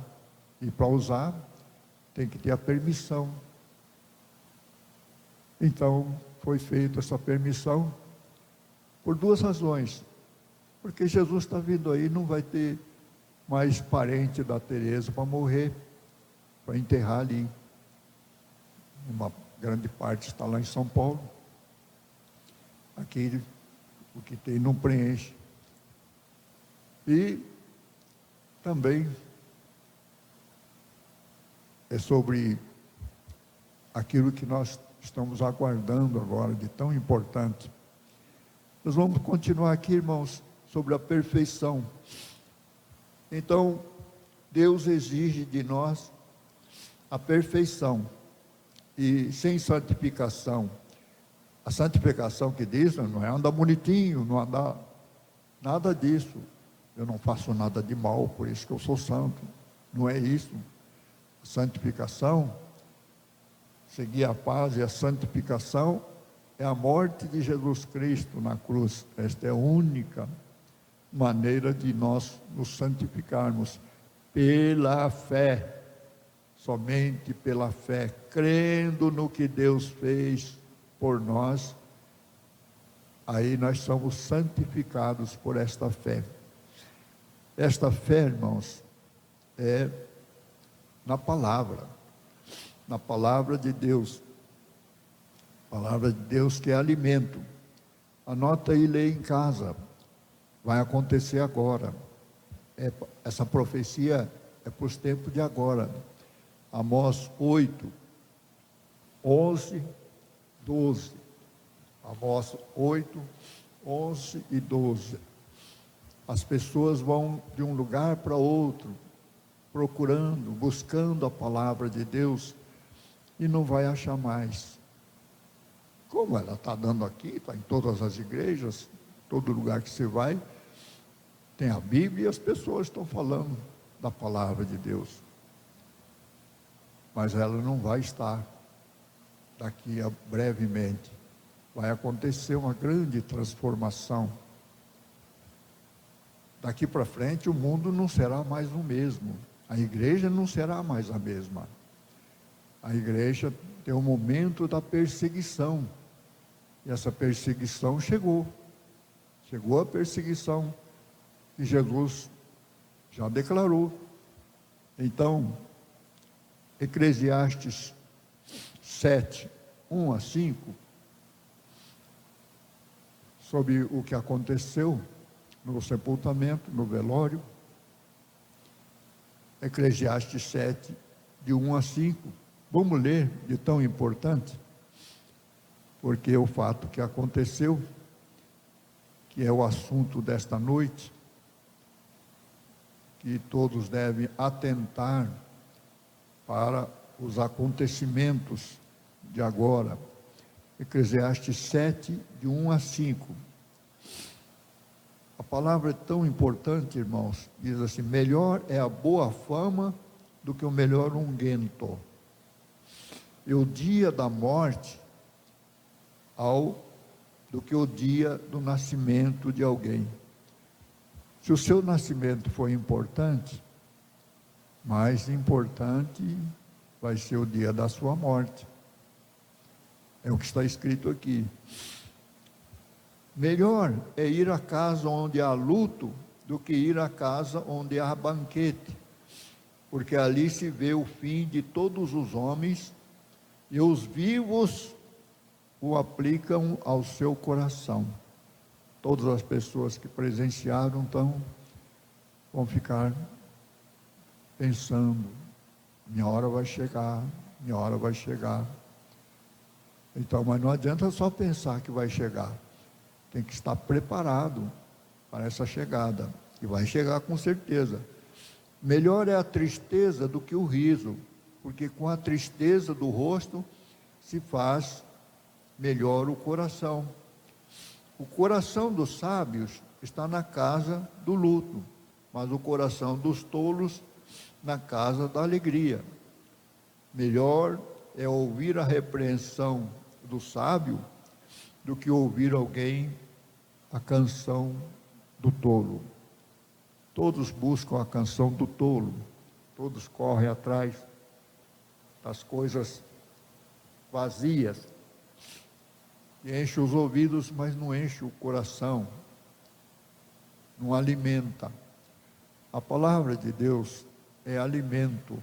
E para usar, tem que ter a permissão. Então, foi feita essa permissão por duas razões. Porque Jesus está vindo aí, não vai ter mais parente da Tereza para morrer, para enterrar ali. Uma grande parte está lá em São Paulo. Aqui, o que tem não preenche. E também é sobre aquilo que nós estamos aguardando agora, de tão importante. Nós vamos continuar aqui, irmãos, sobre a perfeição. Então, Deus exige de nós a perfeição. E sem santificação, a santificação que diz, não é andar bonitinho, não andar, nada disso. Eu não faço nada de mal, por isso que eu sou santo. Não é isso. Santificação, seguir a paz e a santificação é a morte de Jesus Cristo na cruz. Esta é a única maneira de nós nos santificarmos, pela fé, somente pela fé, crendo no que Deus fez por nós. Aí nós somos santificados por esta fé. Esta fé, irmãos, é na palavra de Deus, palavra de Deus que é alimento. Anota aí e lê em casa, vai acontecer agora. Essa profecia é para os tempos de agora. Amós 8, 11 12. Amós 8, 11 e 12. As pessoas vão de um lugar para outro, procurando, buscando a palavra de Deus, e não vai achar mais. Como ela está dando aqui, está em todas as igrejas, todo lugar que você vai, tem a Bíblia e as pessoas estão falando da palavra de Deus. Mas ela não vai estar daqui a brevemente. Vai acontecer uma grande transformação. Daqui para frente o mundo não será mais o mesmo. A igreja não será mais a mesma. A igreja tem um momento da perseguição. E essa perseguição chegou. Chegou a perseguição que Jesus já declarou. Então, Eclesiastes 7, 1 a 5, sobre o que aconteceu no sepultamento, no velório. Eclesiastes 7, de 1 a 5. Vamos ler, de tão importante, porque o fato que aconteceu, que é o assunto desta noite, que todos devem atentar para os acontecimentos de agora. Eclesiastes 7, de 1 a 5. A palavra é tão importante, irmãos, diz assim: melhor é a boa fama do que o melhor unguento, e o dia da morte do que o dia do nascimento de alguém. Se o seu nascimento foi importante, mais importante vai ser o dia da sua morte. É o que está escrito aqui. Melhor é ir à casa onde há luto do que ir à casa onde há banquete, porque ali se vê o fim de todos os homens, e os vivos o aplicam ao seu coração. Todas as pessoas que presenciaram, então, vão ficar pensando: minha hora vai chegar, minha hora vai chegar. Então, mas não adianta só pensar que vai chegar. Tem que estar preparado para essa chegada, e vai chegar com certeza. Melhor é a tristeza do que o riso, porque com a tristeza do rosto se faz melhor o coração. O coração dos sábios está na casa do luto, mas o coração dos tolos na casa da alegria. Melhor é ouvir a repreensão do sábio do que ouvir alguém a canção do tolo. Todos buscam a canção do tolo, todos correm atrás das coisas vazias, e enche os ouvidos, mas não enche o coração, não alimenta. A palavra de Deus é alimento,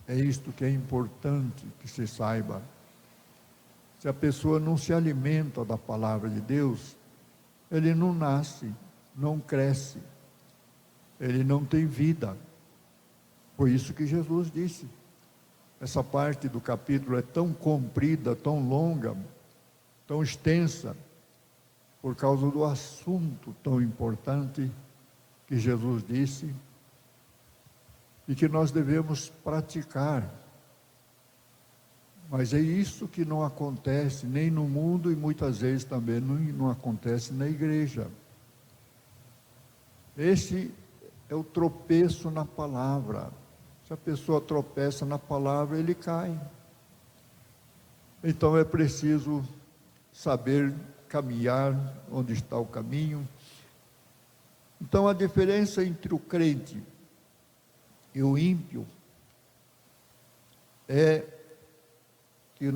é isto que é importante que se saiba. Se a pessoa não se alimenta da palavra de Deus, ele não nasce, não cresce, ele não tem vida. Foi isso que Jesus disse. Essa parte do capítulo é tão comprida, tão longa, tão extensa, por causa do assunto tão importante que Jesus disse e que nós devemos praticar. Mas é isso que não acontece nem no mundo, e muitas vezes também não acontece na igreja. Esse é o tropeço na palavra. Se a pessoa tropeça na palavra, ele cai. Então é preciso saber caminhar onde está o caminho. Então a diferença entre o crente e o ímpio é que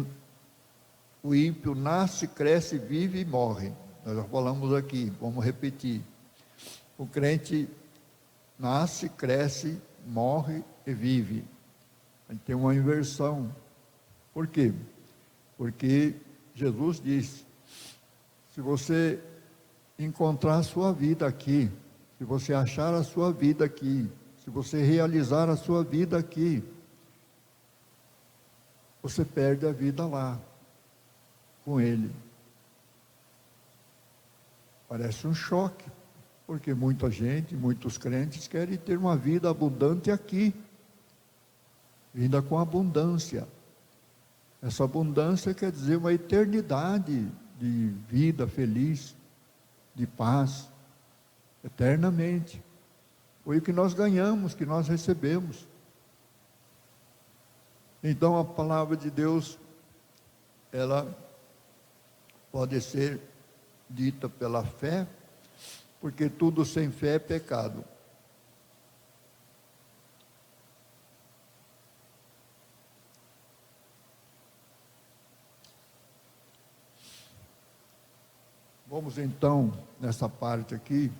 o ímpio nasce, cresce, vive e morre. Nós já falamos aqui, vamos repetir. O crente nasce, cresce, morre e vive. A gente tem uma inversão. Por quê? Porque Jesus disse: se você encontrar a sua vida aqui, se você achar a sua vida aqui, se você realizar a sua vida aqui, você perde a vida lá. com Ele. Parece um choque, porque muita gente, muitos crentes querem ter uma vida abundante aqui, vida com abundância. Essa abundância quer dizer uma eternidade de vida feliz, de paz, eternamente. Foi o que nós ganhamos, que nós recebemos. Então a palavra de Deus, ela pode ser dita pela fé, porque tudo sem fé é pecado. Vamos então, nessa parte aqui,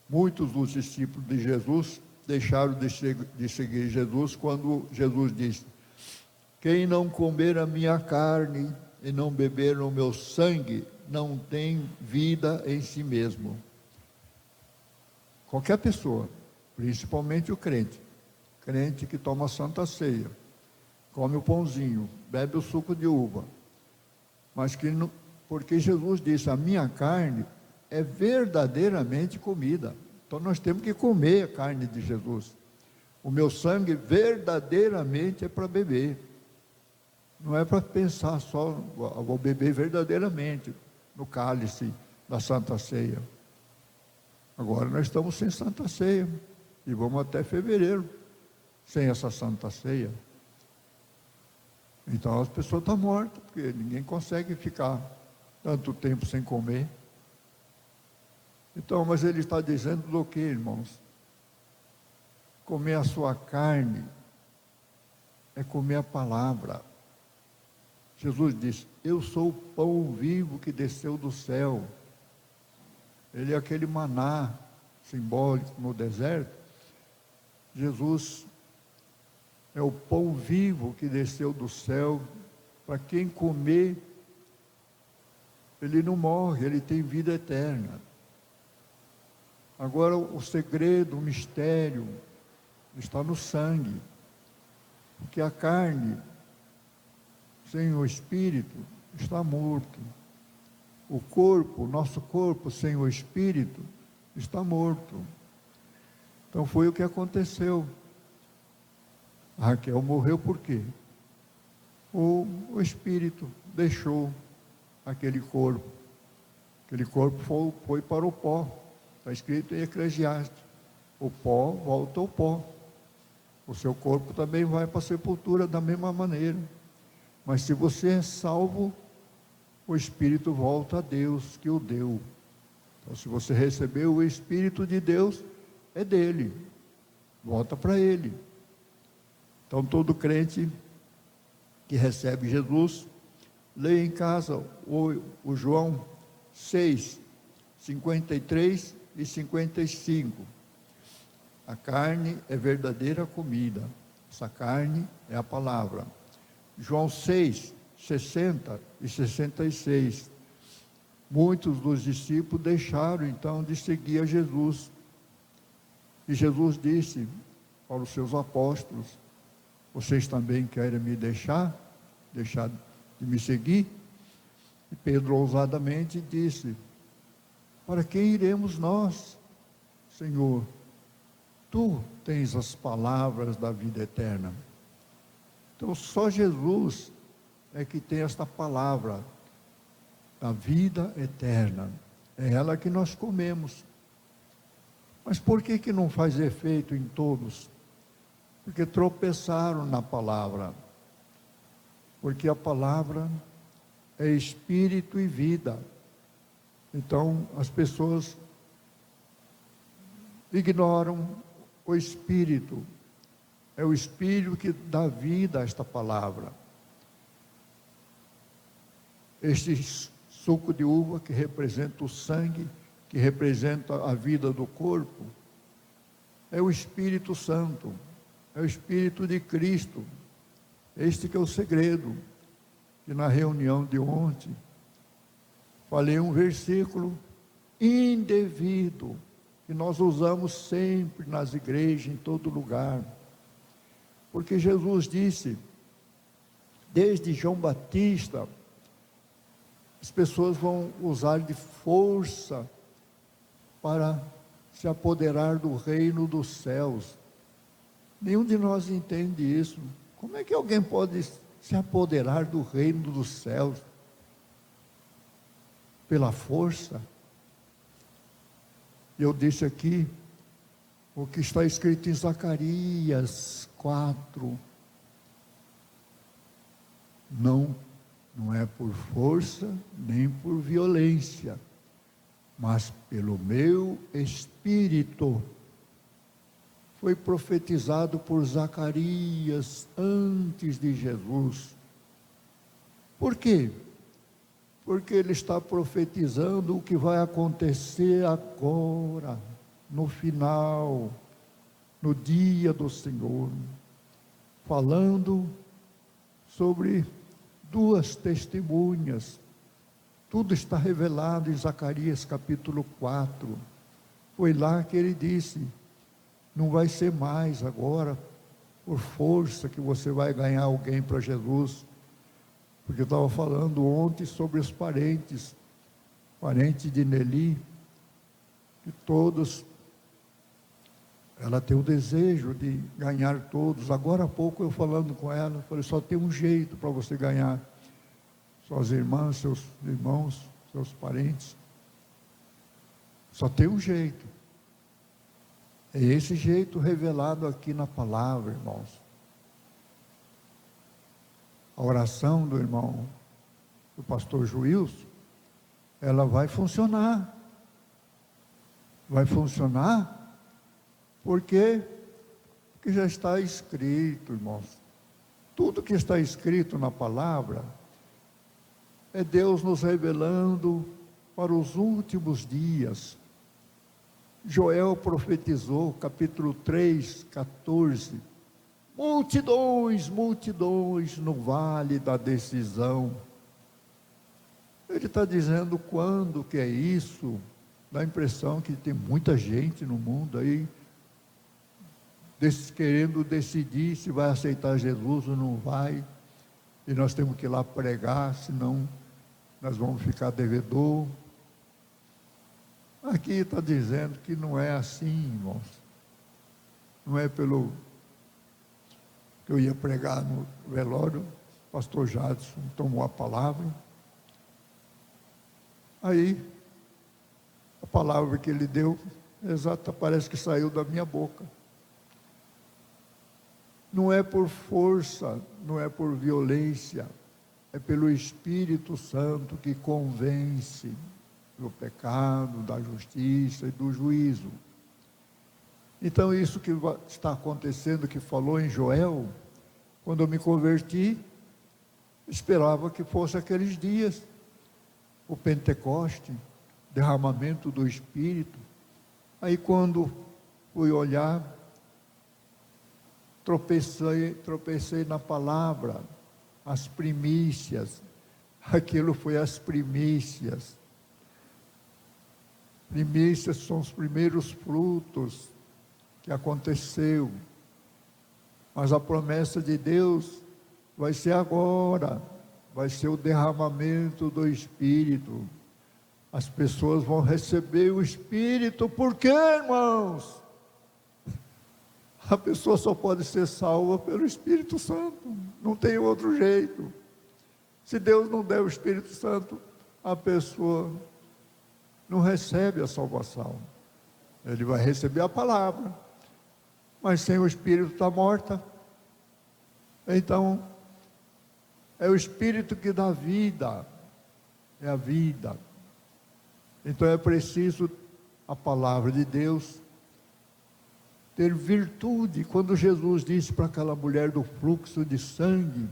muitos dos discípulos de Jesus deixaram de seguir Jesus quando Jesus disse: quem não comer a minha carne e não beber o meu sangue, não tem vida em si mesmo. Qualquer pessoa, principalmente o crente que toma a Santa Ceia, come o pãozinho, bebe o suco de uva, mas que não, porque Jesus disse: a minha carne é verdadeiramente comida. Então nós temos que comer a carne de Jesus. O meu sangue verdadeiramente é para beber. Não é para pensar só, vou beber verdadeiramente no cálice da Santa Ceia. Agora nós estamos sem Santa Ceia e vamos até fevereiro sem essa Santa Ceia. Então as pessoas estão mortas, porque ninguém consegue ficar tanto tempo sem comer. Então, mas ele está dizendo do que, irmãos? Comer a sua carne é comer a palavra. Jesus disse: eu sou o pão vivo que desceu do céu. Ele é aquele maná simbólico no deserto. Jesus é o pão vivo que desceu do céu. Para quem comer, ele não morre, ele tem vida eterna. Agora o segredo, o mistério está no sangue, porque a carne sem o espírito está morto. O corpo, nosso corpo sem o espírito está morto. Então foi o que aconteceu. A Raquel morreu por quê? O espírito deixou aquele corpo. Aquele corpo foi para o pó. Está escrito em Eclesiastes: o pó volta ao pó. O seu corpo também vai para a sepultura da mesma maneira. Mas se você é salvo, o Espírito volta a Deus que o deu. Então, se você recebeu o Espírito de Deus, é dele. Volta para ele. Então, todo crente que recebe Jesus, leia em casa o João 6, 53 e 55. A carne é verdadeira comida. Essa carne é a palavra. João 6, 60 e 66. Muitos dos discípulos deixaram então de seguir a Jesus. E Jesus disse para os seus apóstolos: vocês também querem me deixar de me seguir? E Pedro ousadamente disse: para quem iremos nós, Senhor? Tu tens as palavras da vida eterna. Então só Jesus é que tem esta palavra da vida eterna. É ela que nós comemos. Mas por que não faz efeito em todos? Porque tropeçaram na palavra. Porque a palavra é espírito e vida. Então as pessoas ignoram o espírito. É o espírito que dá vida a esta palavra. Este suco de uva que representa o sangue, que representa a vida do corpo, é o Espírito Santo, é o Espírito de Cristo. Este que é o segredo. E na reunião de ontem, falei um versículo indevido, que nós usamos sempre nas igrejas, em todo lugar. Porque Jesus disse, desde João Batista, as pessoas vão usar de força para se apoderar do reino dos céus. Nenhum de nós entende isso. Como é que alguém pode se apoderar do reino dos céus? Pela força? Eu disse aqui o que está escrito em Zacarias 4. Não é por força nem por violência, mas pelo meu Espírito. Foi profetizado por Zacarias antes de Jesus. Por quê? Porque ele está profetizando o que vai acontecer agora, no final, no dia do Senhor, falando sobre duas testemunhas. Tudo está revelado em Zacarias capítulo 4. Foi lá que ele disse: não vai ser mais agora por força que você vai ganhar alguém para Jesus. Porque eu estava falando ontem sobre os parentes de Nelly, que todos, ela tem o desejo de ganhar todos. Agora há pouco eu falando com ela, falei, só tem um jeito para você ganhar suas irmãs, seus irmãos, seus parentes. Só tem um jeito. É esse jeito revelado aqui na palavra, irmãos. A oração do irmão, do pastor Joilson, ela vai funcionar. Vai funcionar porque já está escrito, irmãos. Tudo que está escrito na palavra é Deus nos revelando para os últimos dias. Joel profetizou, capítulo 3, 14. Multidões, multidões no vale da decisão. Ele está dizendo quando que é isso. Dá a impressão que tem muita gente no mundo aí, querendo decidir se vai aceitar Jesus ou não vai. E nós temos que ir lá pregar, senão nós vamos ficar devedor. Aqui está dizendo que não é assim, irmãos. Não é pelo que eu ia pregar no velório, o pastor Jadson tomou a palavra. Aí, a palavra que ele deu, exata, parece que saiu da minha boca. Não é por força, não é por violência, é pelo Espírito Santo que convence do pecado, da justiça e do juízo. Então, isso que está acontecendo, que falou em Joel, quando eu me converti, esperava que fosse aqueles dias, o Pentecoste, derramamento do Espírito. Aí, quando fui olhar, tropecei na palavra, as primícias. Aquilo foi as primícias. Primícias são os primeiros frutos que aconteceu, mas a promessa de Deus vai ser agora, vai ser o derramamento do Espírito. As pessoas vão receber o Espírito, por quê, irmãos? A pessoa só pode ser salva pelo Espírito Santo, não tem outro jeito. Se Deus não der o Espírito Santo, a pessoa não recebe a salvação. Ele vai receber a palavra, mas sem o Espírito está morta. Então, é o Espírito que dá vida, é a vida. Então é preciso a palavra de Deus ter virtude. Quando Jesus disse para aquela mulher do fluxo de sangue,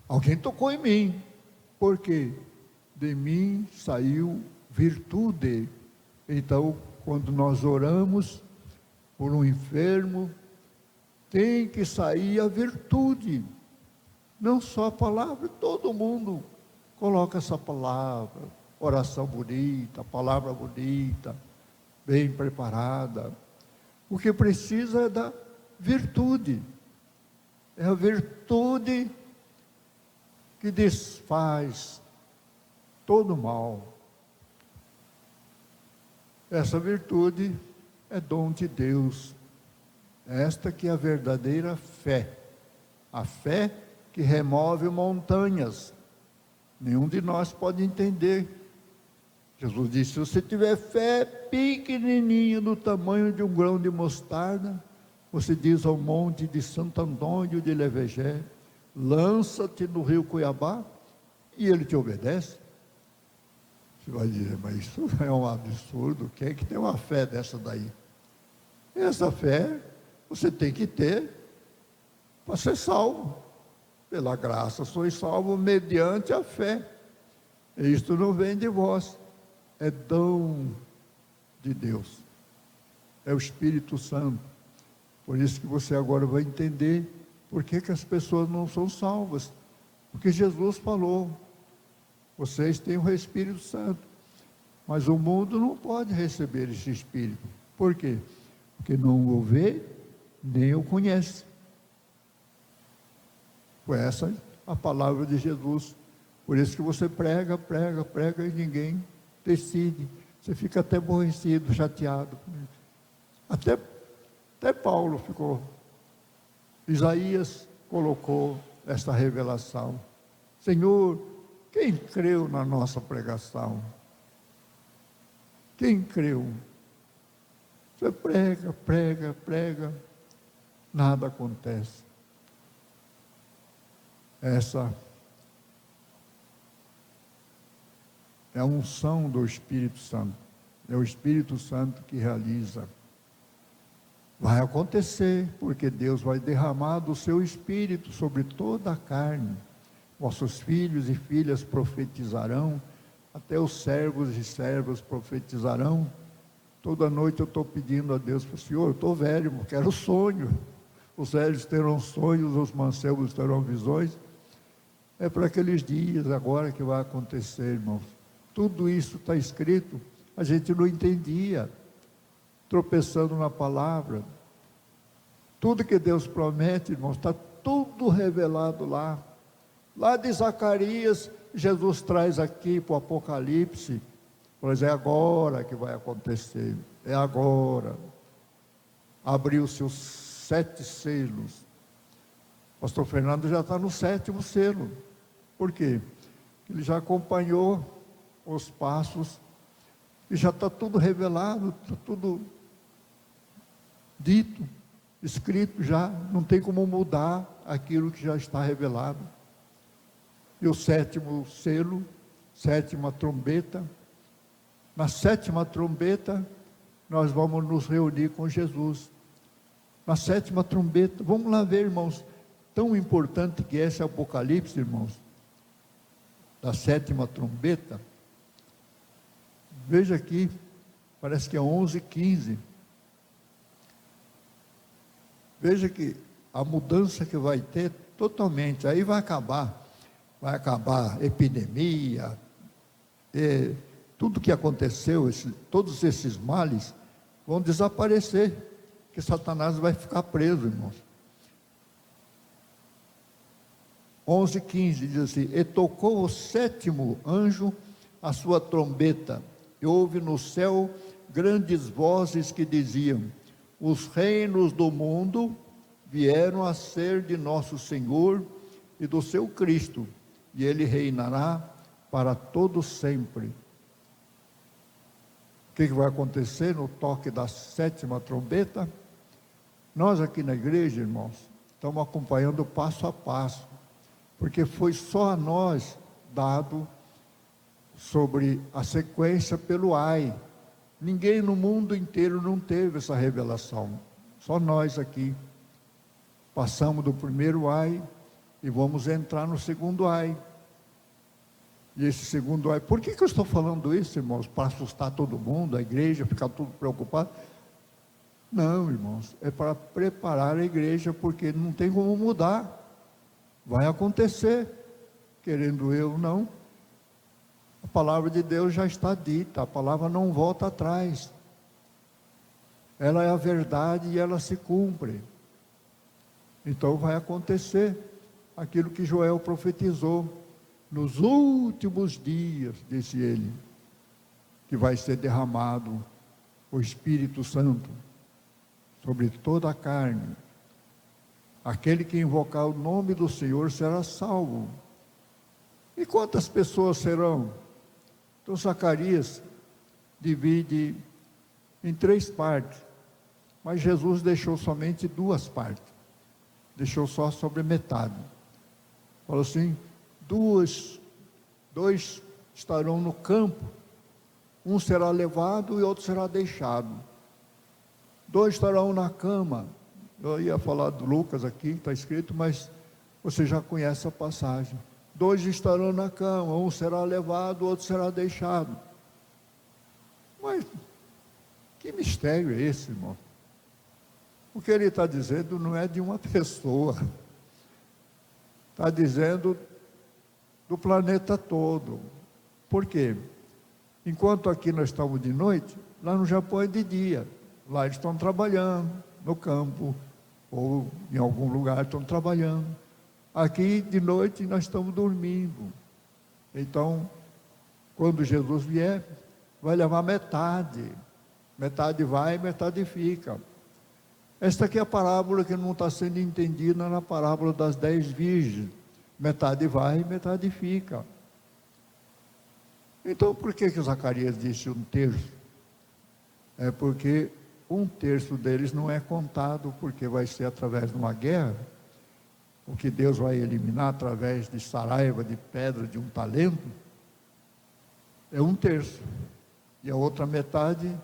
alguém tocou em mim, porque de mim saiu virtude. Então, quando nós oramos por um enfermo, tem que sair a virtude, não só a palavra. Todo mundo coloca essa palavra, oração bonita, palavra bonita, bem preparada. O que precisa é da virtude, é a virtude que desfaz todo mal. Essa virtude é dom de Deus. Esta que é a verdadeira fé. A fé que remove montanhas. Nenhum de nós pode entender. Jesus disse, se você tiver fé pequenininha do tamanho de um grão de mostarda, você diz ao monte de Santo Antônio de Levegé, lança-te no rio Cuiabá, e ele te obedece. Você vai dizer, mas isso é um absurdo, quem é que tem uma fé dessa daí? Essa fé você tem que ter para ser salvo. Pela graça sois salvos mediante a fé. E isto não vem de vós, é dom de Deus. É o Espírito Santo. Por isso que você agora vai entender por que as pessoas não são salvas. Porque Jesus falou, vocês têm o Espírito Santo, mas o mundo não pode receber esse Espírito. Por quê? Porque não o vê, nem o conhece. Foi essa a palavra de Jesus. Por isso que você prega e ninguém decide. Você fica até aborrecido, chateado. Até Paulo ficou. Isaías colocou esta revelação. Senhor, quem creu na nossa pregação? Quem creu? Você prega, nada acontece. Essa é a unção do Espírito Santo. É o Espírito Santo que realiza. Vai acontecer, porque Deus vai derramar do seu Espírito sobre toda a carne. Vossos filhos e filhas profetizarão, até os servos e servas profetizarão. Toda noite eu estou pedindo a Deus, Senhor, eu estou velho, eu quero sonho. Os velhos terão sonhos, os mancebos terão visões. É para aqueles dias agora que vai acontecer, irmãos. Tudo isso está escrito, a gente não entendia, tropeçando na palavra. Tudo que Deus promete, irmãos, está tudo revelado lá. Lá de Zacarias, Jesus traz aqui para o Apocalipse, pois é agora que vai acontecer, é agora. Abriu-se os 7 selos. Pastor Fernando já está no 7º selo. Por quê? Ele já acompanhou os passos e já está tudo revelado, está tudo dito, escrito já, não tem como mudar aquilo que já está revelado. E o 7º selo, 7ª trombeta, na 7ª trombeta, nós vamos nos reunir com Jesus. Na 7ª trombeta, vamos lá ver, irmãos, tão importante que é esse Apocalipse, irmãos, da 7ª trombeta. Veja aqui, parece que é 11:15. Veja que a mudança que vai ter totalmente, aí vai acabar a epidemia, tudo que aconteceu, todos esses males vão desaparecer, que Satanás vai ficar preso, irmãos. 11:15 diz assim, e tocou o 7º anjo a sua trombeta, e houve no céu grandes vozes que diziam, os reinos do mundo vieram a ser de nosso Senhor e do seu Cristo, e ele reinará para todo sempre. O que vai acontecer no toque da 7ª trombeta? Nós aqui na igreja, irmãos, estamos acompanhando passo a passo, porque foi só a nós dado sobre a sequência pelo AI. Ninguém no mundo inteiro não teve essa revelação, só nós aqui. Passamos do primeiro AI e vamos entrar no segundo AI. E esse segundo AI, por que eu estou falando isso, irmãos? Para assustar todo mundo, a igreja, ficar tudo preocupado? Não, irmãos, é para preparar a igreja, porque não tem como mudar. Vai acontecer, querendo eu ou não. A palavra de Deus já está dita, a palavra não volta atrás. Ela é a verdade e ela se cumpre. Então vai acontecer aquilo que Joel profetizou. nos últimos dias, disse ele, que vai ser derramado o Espírito Santo sobre toda a carne. Aquele que invocar o nome do Senhor será salvo. E quantas pessoas serão? Então Zacarias divide em 3 partes, mas Jesus deixou somente 2 partes, deixou só sobre metade. Falou assim: dois estarão no campo, um será levado e outro será deixado. 2 estarão na cama. Eu ia falar do Lucas aqui, está escrito, mas você já conhece a passagem. 2 estarão na cama, um será levado, outro será deixado. Mas que mistério é esse, irmão? O que ele está dizendo não é de uma pessoa, está dizendo do planeta todo. Por quê? Enquanto aqui nós estamos de noite, lá no Japão é de dia. Lá eles estão trabalhando no campo, ou em algum lugar estão trabalhando. Aqui de noite nós estamos dormindo. Então, quando Jesus vier, vai levar metade. Metade vai, metade fica. Esta aqui é a parábola que não está sendo entendida na parábola das 10 virgens. Metade vai, metade fica. Então, por que Zacarias disse 1/3? É porque 1/3 deles não é contado, porque vai ser através de uma guerra, o que Deus vai eliminar através de saraiva, de pedra, de um talento, é 1/3. E a outra metade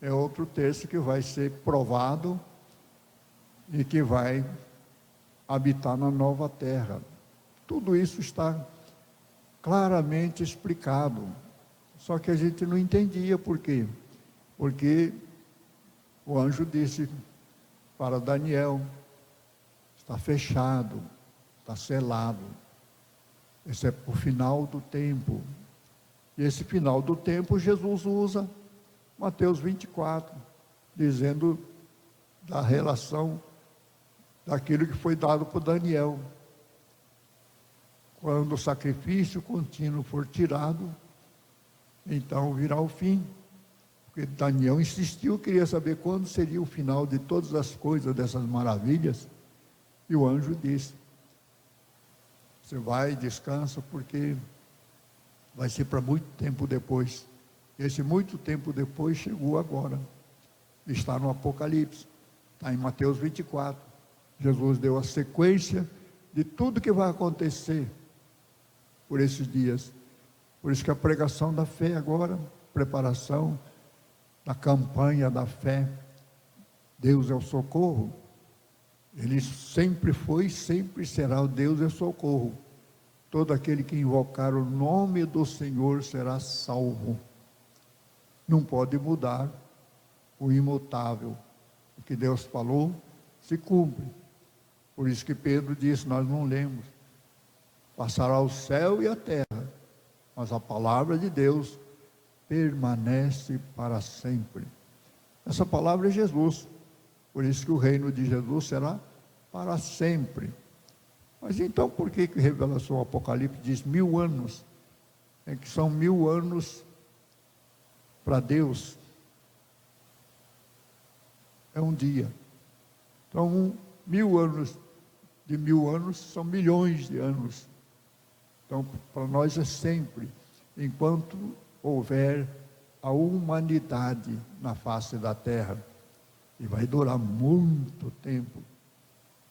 é outro terço que vai ser provado e que vai habitar na nova terra. Tudo isso está claramente explicado. Só que a gente não entendia por quê. Porque o anjo disse para Daniel: está fechado, está selado. Esse é o final do tempo. E esse final do tempo Jesus usa Mateus 24, dizendo da relação daquilo que foi dado por Daniel. Quando o sacrifício contínuo for tirado, então virá o fim. Porque Daniel insistiu, queria saber quando seria o final de todas as coisas, dessas maravilhas. E o anjo disse: você vai e descansa, porque vai ser para muito tempo depois. Esse muito tempo depois chegou agora. Está no Apocalipse, está em Mateus 24. Jesus deu a sequência de tudo que vai acontecer por esses dias. Por isso que a pregação da fé agora, preparação da campanha da fé. Deus é o socorro. Ele sempre foi e sempre será o Deus é o socorro. Todo aquele que invocar o nome do Senhor será salvo. Não pode mudar o imutável. O que Deus falou se cumpre. Por isso que Pedro disse, nós não lemos: passará o céu e a terra, mas a palavra de Deus permanece para sempre. Essa palavra é Jesus. Por isso que o reino de Jesus será para sempre. Mas então por que a revelação Apocalipse diz 1000 anos? É que são 1000 anos para Deus. É um dia. Então 1000 anos de 1000 anos são milhões de anos. Então para nós é sempre, enquanto houver a humanidade na face da terra. E vai durar muito tempo.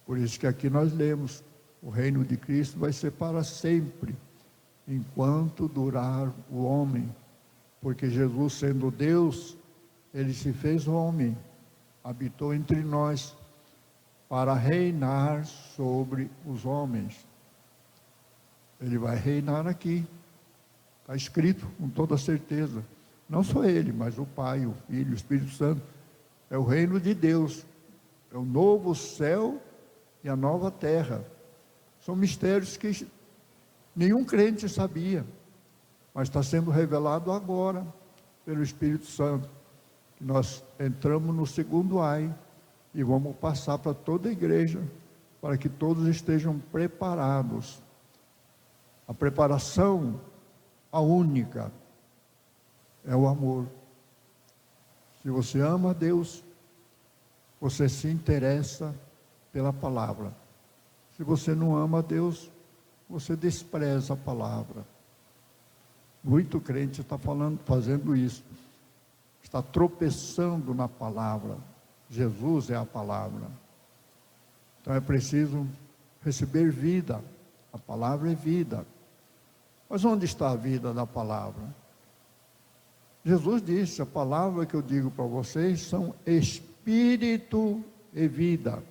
Por isso que aqui nós lemos: o reino de Cristo vai ser para sempre, enquanto durar o homem. Porque Jesus, sendo Deus, Ele se fez homem, habitou entre nós, para reinar sobre os homens. Ele vai reinar aqui. Está escrito com toda certeza. Não só Ele, mas o Pai, o Filho, o Espírito Santo. É o reino de Deus. É o novo céu e a nova terra. São mistérios que nenhum crente sabia. Mas está sendo revelado agora, pelo Espírito Santo. Que nós entramos no segundo ai e vamos passar para toda a igreja, para que todos estejam preparados. A preparação, a única, é o amor. Se você ama a Deus, você se interessa pela palavra. Se você não ama a Deus, você despreza a palavra. Muito crente está fazendo isso. Está tropeçando na palavra. Jesus é a palavra. Então é preciso receber vida. A palavra é vida. Mas onde está a vida da palavra? Jesus disse: a palavra que eu digo para vocês são espírito e vida.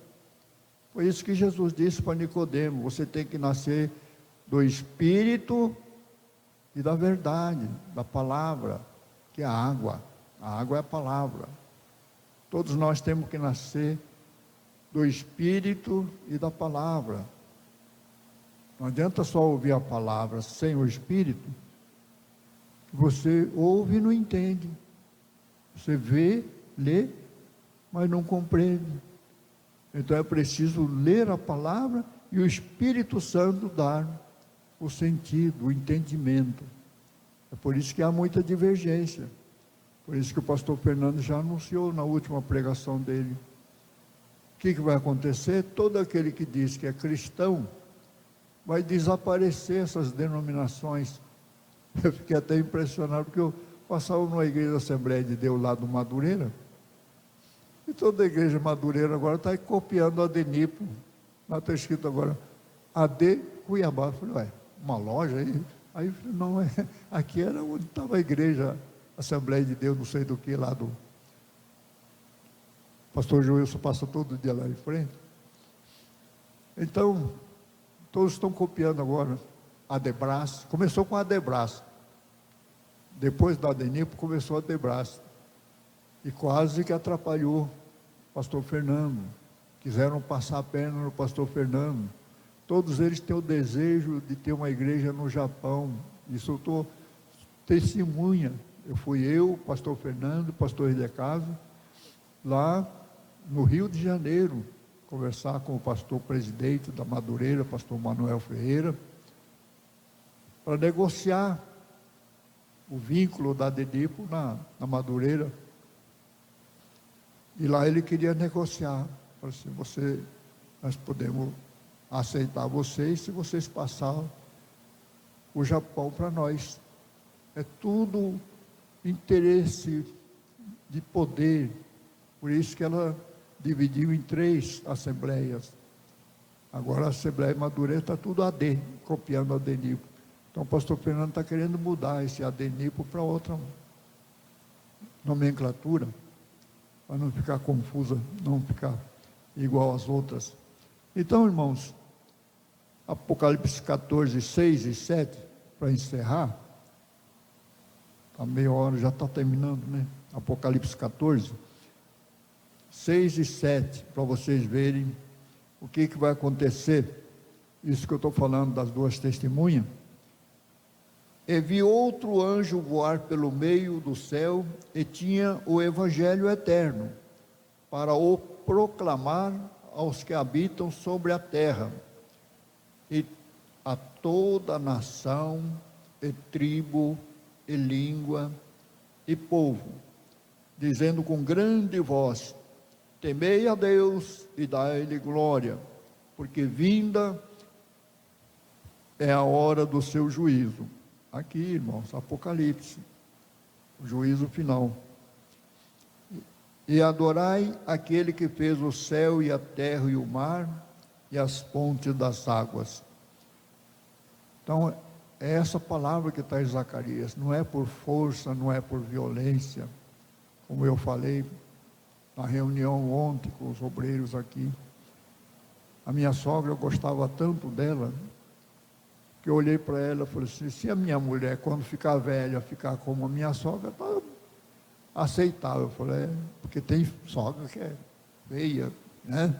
Foi isso que Jesus disse para Nicodemo: você tem que nascer do espírito e da verdade, da palavra, que é a água. A água é a palavra. Todos nós temos que nascer do espírito e da palavra. Não adianta só ouvir a palavra sem o espírito. Você ouve e não entende. Você vê, lê, mas não compreende. Então é preciso ler a palavra e o Espírito Santo dar o sentido, o entendimento. É por isso que há muita divergência. Por isso que o pastor Fernando já anunciou na última pregação dele. O que vai acontecer? Todo aquele que diz que é cristão vai desaparecer essas denominações. Eu fiquei até impressionado, porque eu passava numa igreja da Assembleia de Deus lá do Madureira, e toda a igreja Madureira agora está copiando a Adenipo. Lá está escrito agora, AD Cuiabá. Eu falei, ué, uma loja aí? Aí eu falei, não, aqui era onde estava a igreja, Assembleia de Deus, não sei do que, lá do... Pastor Joilson passa todo dia lá em frente. Então, todos estão copiando agora a Adebras. Começou com a Adebras. Depois da Adenipo começou a Adebras. E quase que atrapalhou o pastor Fernando. Quiseram passar a perna no pastor Fernando. Todos eles têm o desejo de ter uma igreja no Japão. Isso eu estou testemunha. O pastor Fernando, o pastor de casa, lá no Rio de Janeiro, conversar com o pastor presidente da Madureira, pastor Manuel Ferreira, para negociar o vínculo da Adenipo na Madureira. E lá ele queria negociar. Falei assim, nós podemos aceitar vocês se vocês passarem o Japão para nós. É tudo interesse de poder. Por isso que ela dividiu em 3 assembleias. Agora a Assembleia Madureira está tudo AD, copiando a Adenipo. Então o pastor Fernando está querendo mudar esse Adenipo para outra nomenclatura, para não ficar confusa, não ficar igual às outras. Então, irmãos, Apocalipse 14, 6 e 7, para encerrar, a meia hora já está terminando, né? Apocalipse 14, 6 e 7, para vocês verem o que vai acontecer. Isso que eu estou falando das 2 testemunhas. E vi outro anjo voar pelo meio do céu, e tinha o evangelho eterno, para o proclamar aos que habitam sobre a terra, e a toda nação, e tribo, e língua, e povo, dizendo com grande voz: temei a Deus e dai-lhe glória, porque vinda é a hora do seu juízo. Aqui, irmãos, Apocalipse, o juízo final. E adorai aquele que fez o céu e a terra e o mar e as fontes das águas. Então, é essa palavra que está em Zacarias. Não é por força, não é por violência, como eu falei na reunião ontem com os obreiros aqui. A minha sogra, eu gostava tanto dela, que eu olhei para ela e falei assim, se a minha mulher, quando ficar velha, ficar como a minha sogra, está aceitável. Eu falei, porque tem sogra que é feia, né?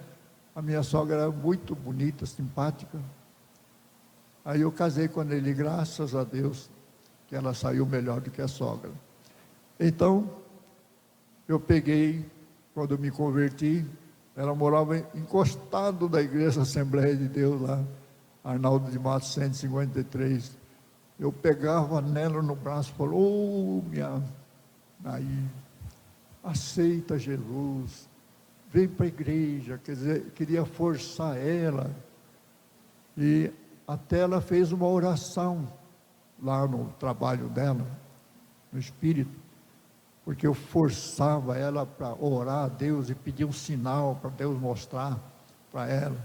A minha sogra era muito bonita, simpática. Aí eu casei com ele, graças a Deus, que ela saiu melhor do que a sogra. Então, eu peguei, quando eu me converti, ela morava encostado da igreja Assembleia de Deus lá. Arnaldo de Matos, 153. Eu pegava nela no braço e falava, minha... Aí, aceita Jesus, vem para a igreja, quer dizer, queria forçar ela. E até ela fez uma oração lá no trabalho dela, no Espírito, porque eu forçava ela para orar a Deus e pedir um sinal para Deus mostrar para ela.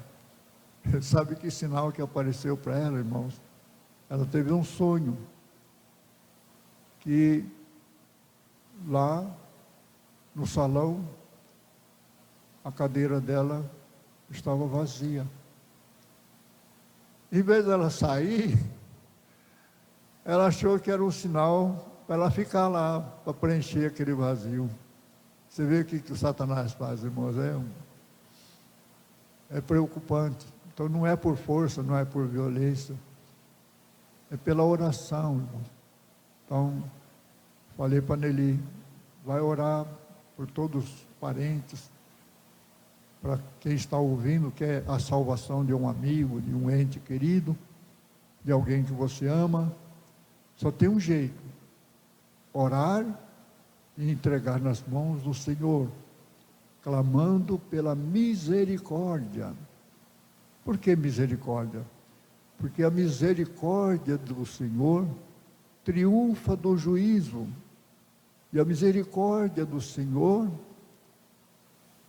Sabe que sinal que apareceu para ela, irmãos? Ela teve um sonho, que lá no salão, a cadeira dela estava vazia. Em vez dela sair, ela achou que era um sinal para ela ficar lá, para preencher aquele vazio. Você vê o que o Satanás faz, irmãos? É preocupante. Então não é por força, não é por violência, é pela oração, irmãos. Então, falei para Nelly, vai orar por todos os parentes, para quem está ouvindo, que é a salvação de um amigo, de um ente querido, de alguém que você ama. Só tem um jeito: orar e entregar nas mãos do Senhor, clamando pela misericórdia. Por que misericórdia? Porque a misericórdia do Senhor triunfa do juízo, e a misericórdia do Senhor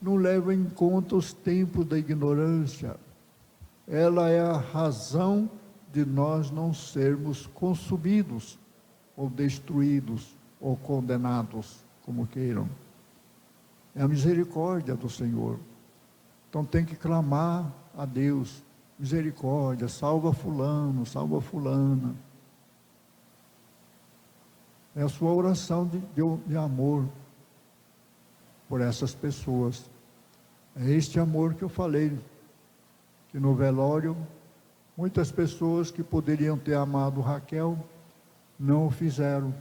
não leva em conta os tempos da ignorância. Ela é a razão de nós não sermos consumidos, ou destruídos, ou condenados, como queiram. É a misericórdia do Senhor. Então tem que clamar a Deus, misericórdia, salva fulano, salva fulana. É a sua oração de amor por essas pessoas. É este amor que eu falei, que no velório, muitas pessoas que poderiam ter amado Raquel, não o fizeram.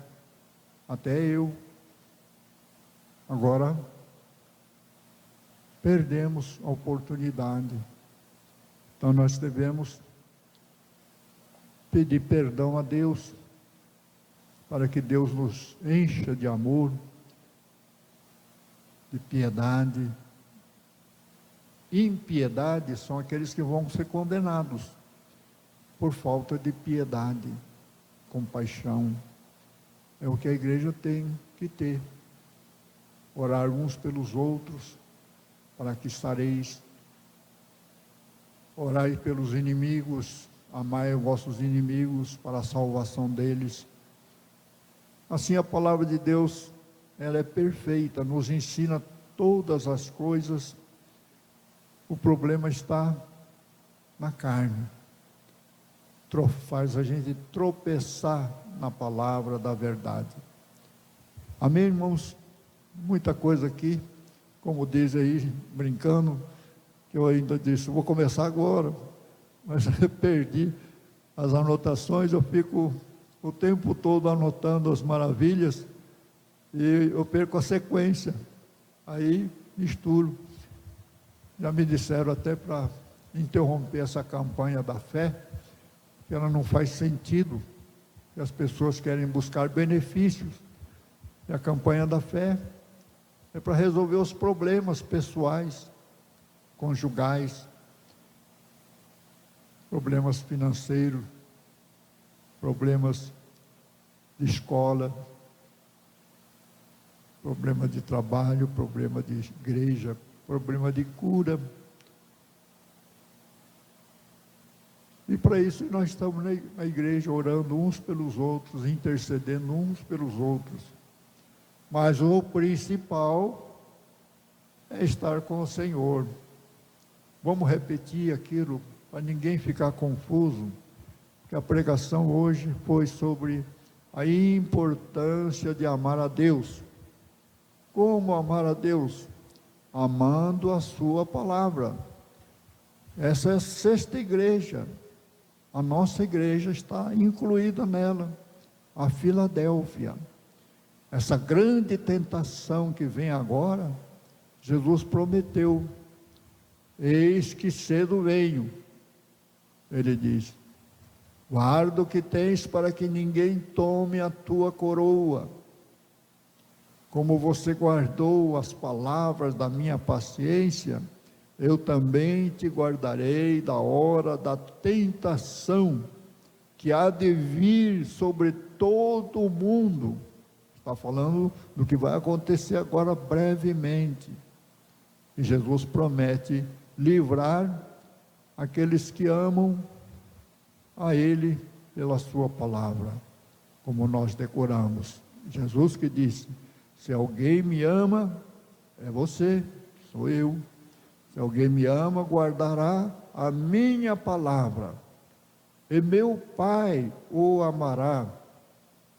Até eu. Agora, perdemos a oportunidade. Então nós devemos pedir perdão a Deus, para que Deus nos encha de amor, de piedade. Impiedade são aqueles que vão ser condenados por falta de piedade, compaixão. É o que a igreja tem que ter. Orar uns pelos outros, para que estareis. Orai pelos inimigos, amai os vossos inimigos para a salvação deles. Assim a palavra de Deus, ela é perfeita, nos ensina todas as coisas. O problema está na carne. Faz a gente tropeçar na palavra da verdade. Amém, irmãos? Muita coisa aqui, como diz aí, brincando, que eu ainda disse, vou começar agora, mas eu perdi as anotações, eu fico o tempo todo anotando as maravilhas, e eu perco a sequência, aí misturo. Já me disseram até para interromper essa campanha da fé, que ela não faz sentido, que as pessoas querem buscar benefícios, e a campanha da fé é para resolver os problemas pessoais, conjugais, problemas financeiros, problemas de escola, problema de trabalho, problema de igreja, problema de cura. E para isso nós estamos na igreja orando uns pelos outros, intercedendo uns pelos outros. Mas o principal é estar com o Senhor. Vamos repetir aquilo para ninguém ficar confuso, que a pregação hoje foi sobre a importância de amar a Deus. Como amar a Deus? Amando a sua palavra. Essa é a sexta igreja. A nossa igreja está incluída nela, a Filadélfia. Essa grande tentação que vem agora, Jesus prometeu: eis que cedo venho, Ele diz: guarda o que tens para que ninguém tome a tua coroa. Como você guardou as palavras da minha paciência, eu também te guardarei da hora da tentação que há de vir sobre todo o mundo. Está falando do que vai acontecer agora brevemente. E Jesus promete livrar aqueles que amam a Ele pela sua palavra, como nós decoramos. Jesus que disse: se alguém me ama, é você, sou eu. Se alguém me ama, guardará a minha palavra, e meu Pai o amará,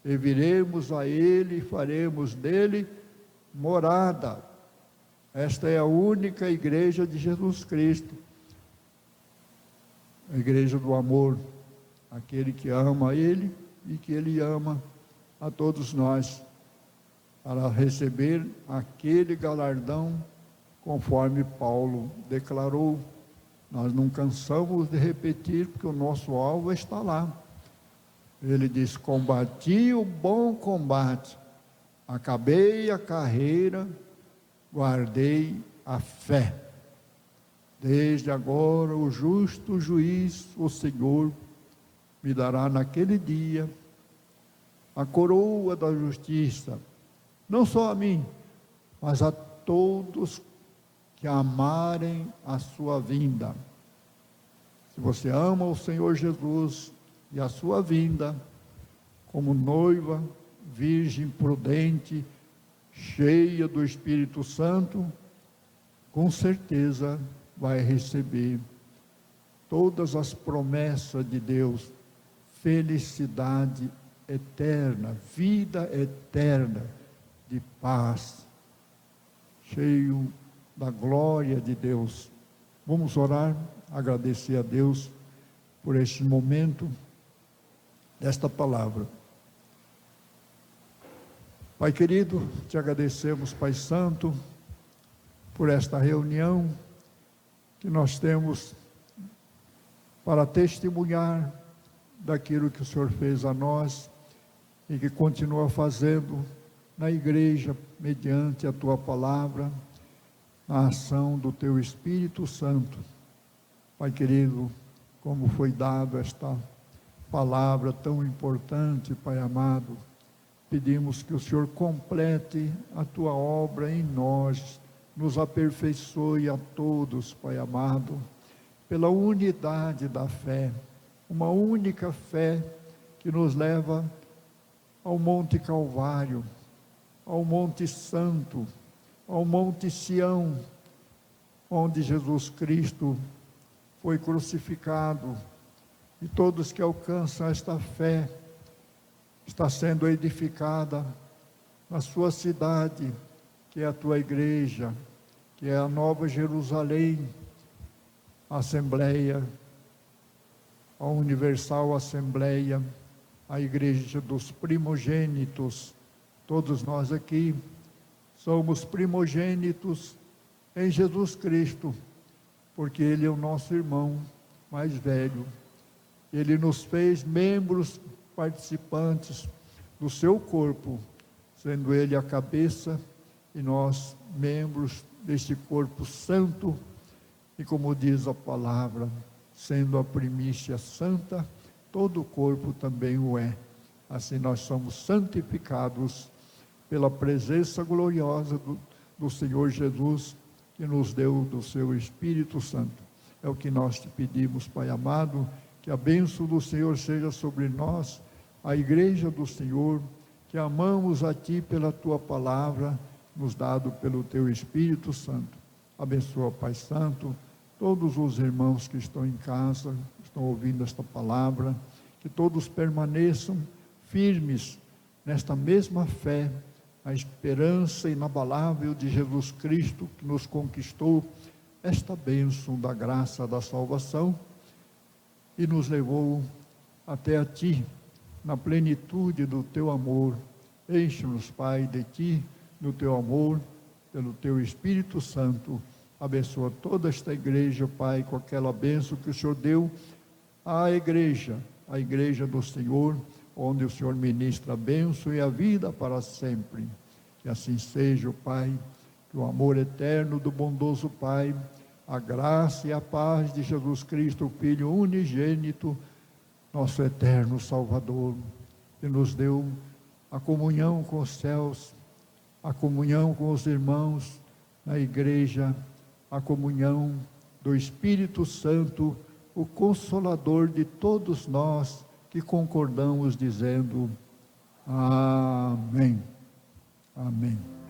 e viremos a Ele e faremos dele morada. Esta é a única igreja de Jesus Cristo, a igreja do amor, aquele que ama Ele e que Ele ama a todos nós, para receber aquele galardão, conforme Paulo declarou. Nós não cansamos de repetir, porque o nosso alvo está lá. Ele diz: combati o bom combate, acabei a carreira, guardei a fé. Desde agora o justo juiz, o Senhor, me dará naquele dia a coroa da justiça, não só a mim, mas a todos que amarem a sua vinda. Se você ama o Senhor Jesus e a sua vinda, como noiva, virgem prudente, cheia do Espírito Santo, com certeza vai receber todas as promessas de Deus, felicidade eterna, vida eterna, de paz, cheio da glória de Deus. Vamos orar, agradecer a Deus por este momento, desta palavra. Pai querido, te agradecemos, Pai Santo, por esta reunião que nós temos para testemunhar daquilo que o Senhor fez a nós e que continua fazendo na igreja, mediante a tua palavra, a ação do teu Espírito Santo. Pai querido, como foi dado esta palavra tão importante, Pai amado, pedimos que o Senhor complete a tua obra em nós, nos aperfeiçoe a todos, Pai amado, pela unidade da fé, uma única fé que nos leva ao Monte Calvário, ao Monte Santo, ao Monte Sião, onde Jesus Cristo foi crucificado, e todos que alcançam esta fé, está sendo edificada na sua cidade, que é a tua igreja, que é a Nova Jerusalém, a Assembleia, a Universal Assembleia, a igreja dos primogênitos. Todos nós aqui somos primogênitos em Jesus Cristo, porque Ele é o nosso irmão mais velho. Ele nos fez membros participantes do seu corpo, sendo Ele a cabeça e nós membros deste corpo santo, e como diz a palavra, sendo a primícia santa, todo o corpo também o é. Assim nós somos santificados pela presença gloriosa do Senhor Jesus, que nos deu do seu Espírito Santo. É o que nós te pedimos, Pai amado, que a bênção do Senhor seja sobre nós, a igreja do Senhor, que amamos a Ti pela Tua palavra, nos dado pelo Teu Espírito Santo. Abençoa, Pai Santo, todos os irmãos que estão em casa, estão ouvindo esta palavra, que todos permaneçam firmes nesta mesma fé, a esperança inabalável de Jesus Cristo, que nos conquistou esta bênção da graça da salvação e nos levou até a Ti, na plenitude do Teu amor. Enche-nos, Pai, de Ti, do Teu amor, pelo Teu Espírito Santo. Abençoa toda esta igreja, Pai, com aquela bênção que o Senhor deu a igreja do Senhor, onde o Senhor ministra a bênção e a vida para sempre. Que assim seja, Pai, que o amor eterno do bondoso Pai, a graça e a paz de Jesus Cristo, o Filho unigênito, nosso eterno Salvador, que nos deu a comunhão com os céus, a comunhão com os irmãos na igreja, a comunhão do Espírito Santo, o Consolador de todos nós que concordamos dizendo: Amém. Amém.